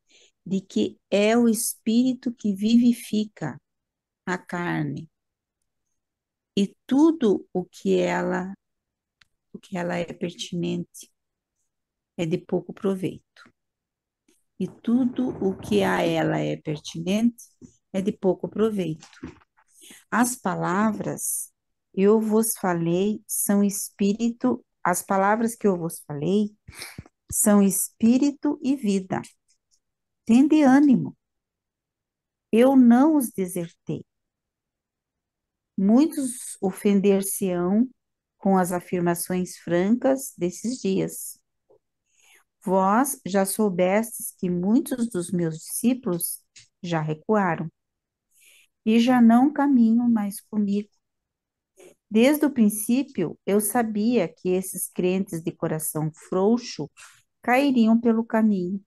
de que é o Espírito que vivifica a carne, e tudo o que ela é pertinente é de pouco proveito. E tudo o que a ela é pertinente é de pouco proveito. As palavras eu vos falei são espírito, as palavras que eu vos falei são espírito e vida. Tende ânimo, eu não os desertei. Muitos ofender-se-ão com as afirmações francas desses dias. Vós já soubestes que muitos dos meus discípulos já recuaram e já não caminham mais comigo. Desde o princípio, eu sabia que esses crentes de coração frouxo cairiam pelo caminho.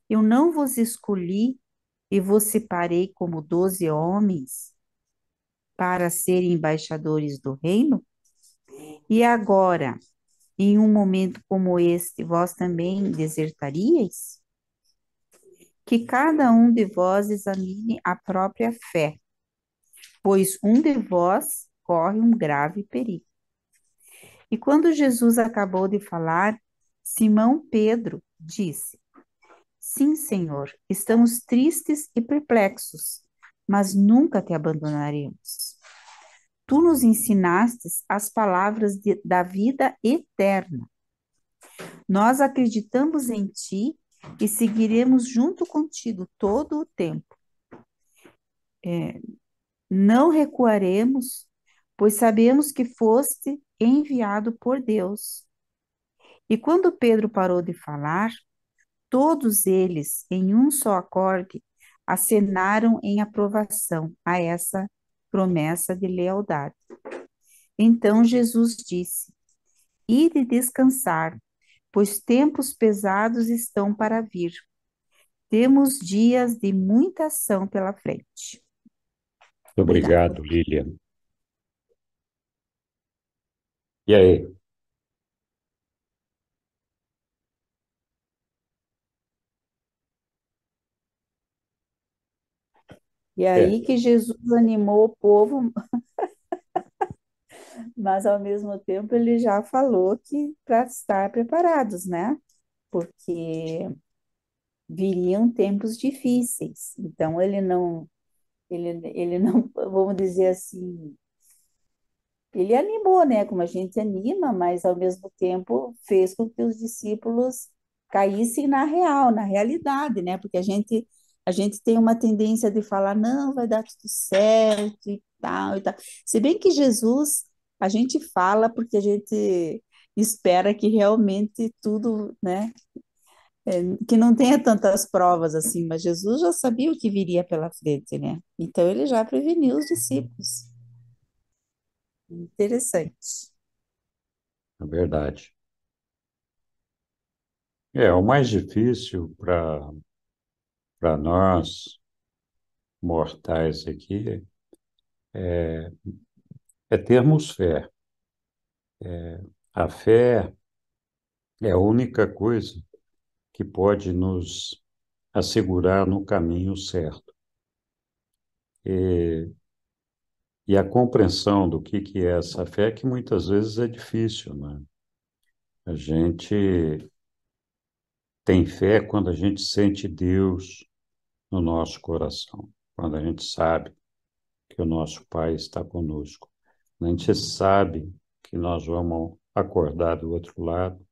Eu não vos escolhi e vos separei como 12 homens para serem embaixadores do reino? E agora, em um momento como este, vós também desertaríeis? Que cada um de vós examine a própria fé, pois um de vós corre um grave perigo. E quando Jesus acabou de falar, Simão Pedro disse: Sim, Senhor, estamos tristes e perplexos, mas nunca te abandonaremos. Tu nos ensinastes as palavras da vida eterna. Nós acreditamos em ti e seguiremos junto contigo todo o tempo. Não recuaremos, pois sabemos que foste enviado por Deus. E quando Pedro parou de falar, todos eles, em um só acorde, acenaram em aprovação a essa promessa de lealdade. Então Jesus disse: Ide descansar, pois tempos pesados estão para vir. Temos dias de muita ação pela frente. Obrigado, Lilian. E aí? E aí que Jesus animou o povo, mas ao mesmo tempo ele já falou que para estar preparados, né? Porque viriam tempos difíceis. Então ele não, vamos dizer assim, ele animou, né? Como a gente anima, mas ao mesmo tempo fez com que os discípulos caíssem na real, na realidade, né? Porque a gente tem uma tendência de falar, não, vai dar tudo certo e tal e tal. Se bem que Jesus, a gente fala porque a gente espera que realmente tudo, né? Que não tenha tantas provas assim, mas Jesus já sabia o que viria pela frente, né? Então ele já preveniu os discípulos. Interessante. É verdade. O mais difícil para nós, mortais aqui, é termos fé. A fé é a única coisa que pode nos assegurar no caminho certo. E a compreensão do que é essa fé, que muitas vezes é difícil, né? A gente tem fé quando a gente sente Deus no nosso coração, quando a gente sabe que o nosso Pai está conosco. A gente sabe que nós vamos acordar do outro lado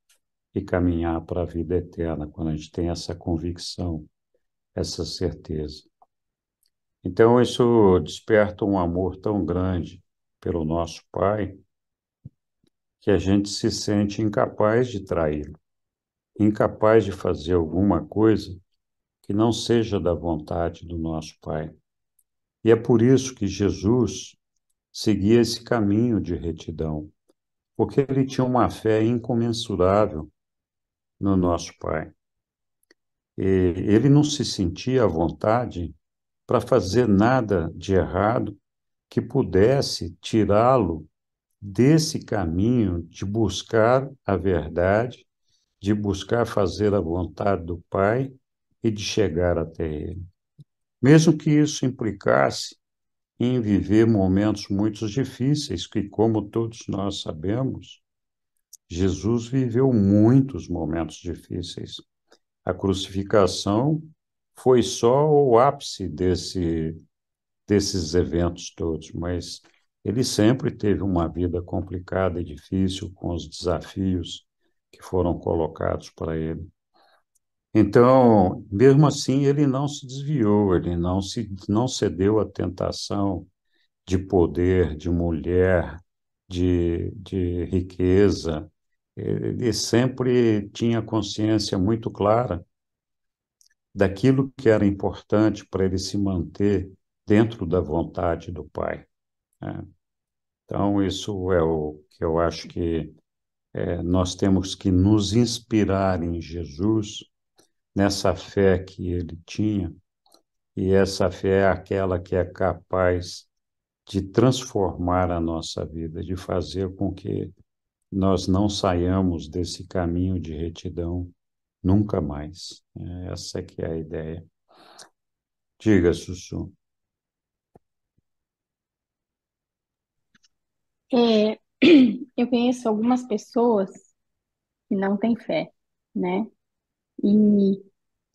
e caminhar para a vida eterna, quando a gente tem essa convicção, essa certeza. Então, isso desperta um amor tão grande pelo nosso Pai, que a gente se sente incapaz de traí-lo, incapaz de fazer alguma coisa que não seja da vontade do nosso Pai. E é por isso que Jesus seguia esse caminho de retidão, porque ele tinha uma fé incomensurável no nosso Pai. E ele não se sentia à vontade para fazer nada de errado que pudesse tirá-lo desse caminho de buscar a verdade, de buscar fazer a vontade do Pai e de chegar até Ele. Mesmo que isso implicasse em viver momentos muito difíceis, que, como todos nós sabemos, Jesus viveu muitos momentos difíceis. A crucificação foi só o ápice desses eventos todos, mas ele sempre teve uma vida complicada e difícil com os desafios que foram colocados para ele. Então, mesmo assim, ele não se desviou, ele não cedeu à tentação de poder, de mulher, de riqueza. Ele sempre tinha consciência muito clara daquilo que era importante para ele se manter dentro da vontade do Pai, né? Então, isso é o que eu acho que nós temos que nos inspirar em Jesus, nessa fé que ele tinha, e essa fé é aquela que é capaz de transformar a nossa vida, de fazer com que nós não saiamos desse caminho de retidão nunca mais. Essa que é a ideia. Diga, Sussu. É, eu conheço algumas pessoas que não têm fé, né? E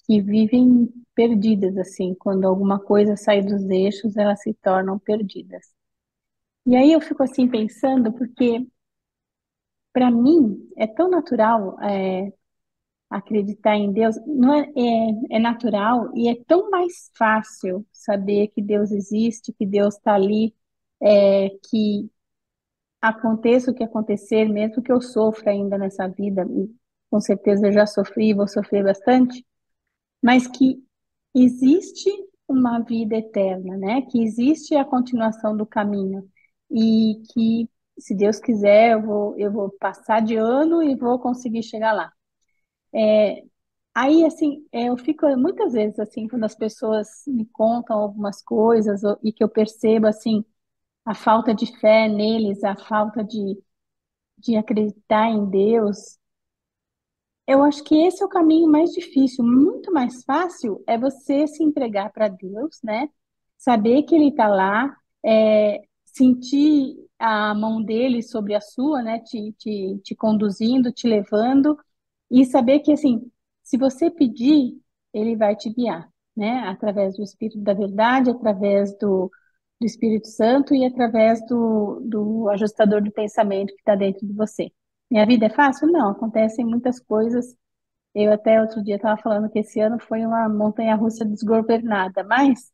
que vivem perdidas, assim, quando alguma coisa sai dos eixos, elas se tornam perdidas. E aí eu fico assim pensando, porque para mim é tão natural acreditar em Deus, não é natural e é tão mais fácil saber que Deus existe, que Deus está ali, que aconteça o que acontecer, mesmo que eu sofra ainda nessa vida, e com certeza eu já sofri e vou sofrer bastante, mas que existe uma vida eterna, né? Que existe a continuação do caminho e que, se Deus quiser, eu vou passar de ano e vou conseguir chegar lá. Aí, assim, eu fico muitas vezes, assim, quando as pessoas me contam algumas coisas e que eu percebo, assim, a falta de fé neles, a falta de acreditar em Deus. Eu acho que esse é o caminho mais difícil. Muito mais fácil é você se entregar para Deus, né? Saber que Ele está lá, sentir a mão dele sobre a sua, né? Te conduzindo, te levando, e saber que, assim, se você pedir, Ele vai te guiar, né? Através do Espírito da Verdade, através do Espírito Santo e através do ajustador de pensamento que está dentro de você. Minha vida é fácil? Não, acontecem muitas coisas. Eu até outro dia estava falando que esse ano foi uma montanha-russa desgovernada, mas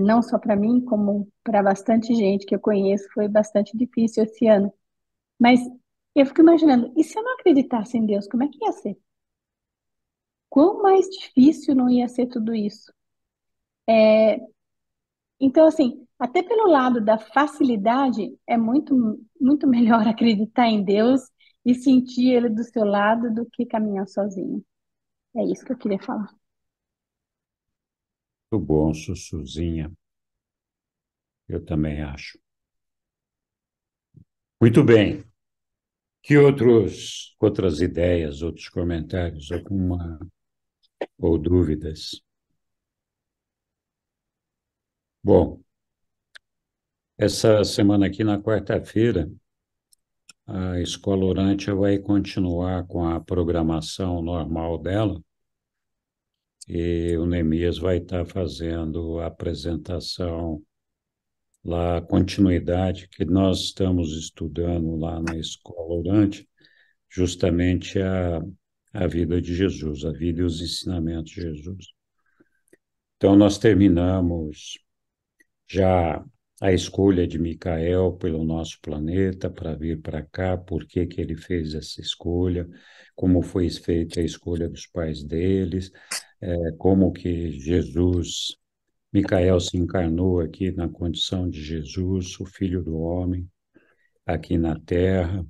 não só para mim, como para bastante gente que eu conheço, foi bastante difícil esse ano. Mas eu fico imaginando, e se eu não acreditasse em Deus, como é que ia ser? Quão mais difícil não ia ser tudo isso? Então, assim, até pelo lado da facilidade, é muito, muito melhor acreditar em Deus e sentir Ele do seu lado do que caminhar sozinho. É isso que eu queria falar. Muito bom, Sussuzinha. Eu também acho. Muito bem. Que outras ideias, outros comentários, alguma ou dúvidas? Bom, essa semana aqui, na quarta-feira, a Escola Orante vai continuar com a programação normal dela e o Neemias vai estar fazendo a apresentação lá, a continuidade que nós estamos estudando lá na Escola Orante, justamente a vida de Jesus, a vida e os ensinamentos de Jesus. Então, nós terminamos já a escolha de Micael pelo nosso planeta para vir para cá, por que que ele fez essa escolha, como foi feita a escolha dos pais deles, como que Jesus, Micael se encarnou aqui na condição de Jesus, o Filho do Homem, aqui na Terra.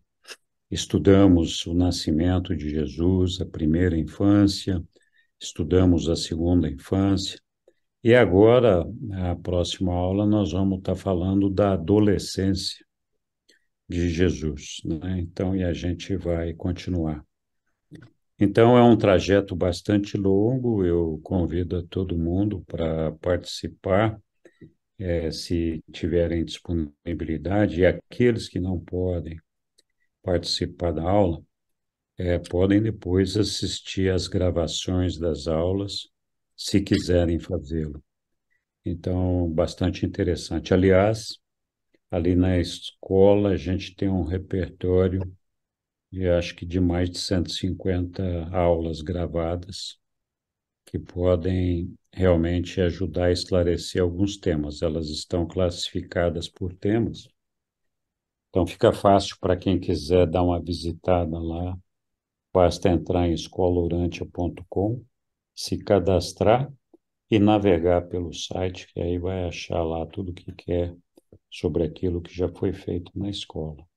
Estudamos o nascimento de Jesus, a primeira infância, estudamos a segunda infância, e agora, na próxima aula, nós vamos estar falando da adolescência de Jesus, né? Então, e a gente vai continuar. Então, é um trajeto bastante longo, eu convido a todo mundo para participar, se tiverem disponibilidade, e aqueles que não podem participar da aula, podem depois assistir às gravações das aulas se quiserem fazê-lo. Então, bastante interessante. Aliás, ali na escola a gente tem um repertório de acho que de mais de 150 aulas gravadas que podem realmente ajudar a esclarecer alguns temas. Elas estão classificadas por temas, então fica fácil para quem quiser dar uma visitada lá. Basta entrar em escolaurântia.com, se cadastrar e navegar pelo site, que aí vai achar lá tudo o que quer sobre aquilo que já foi feito na escola.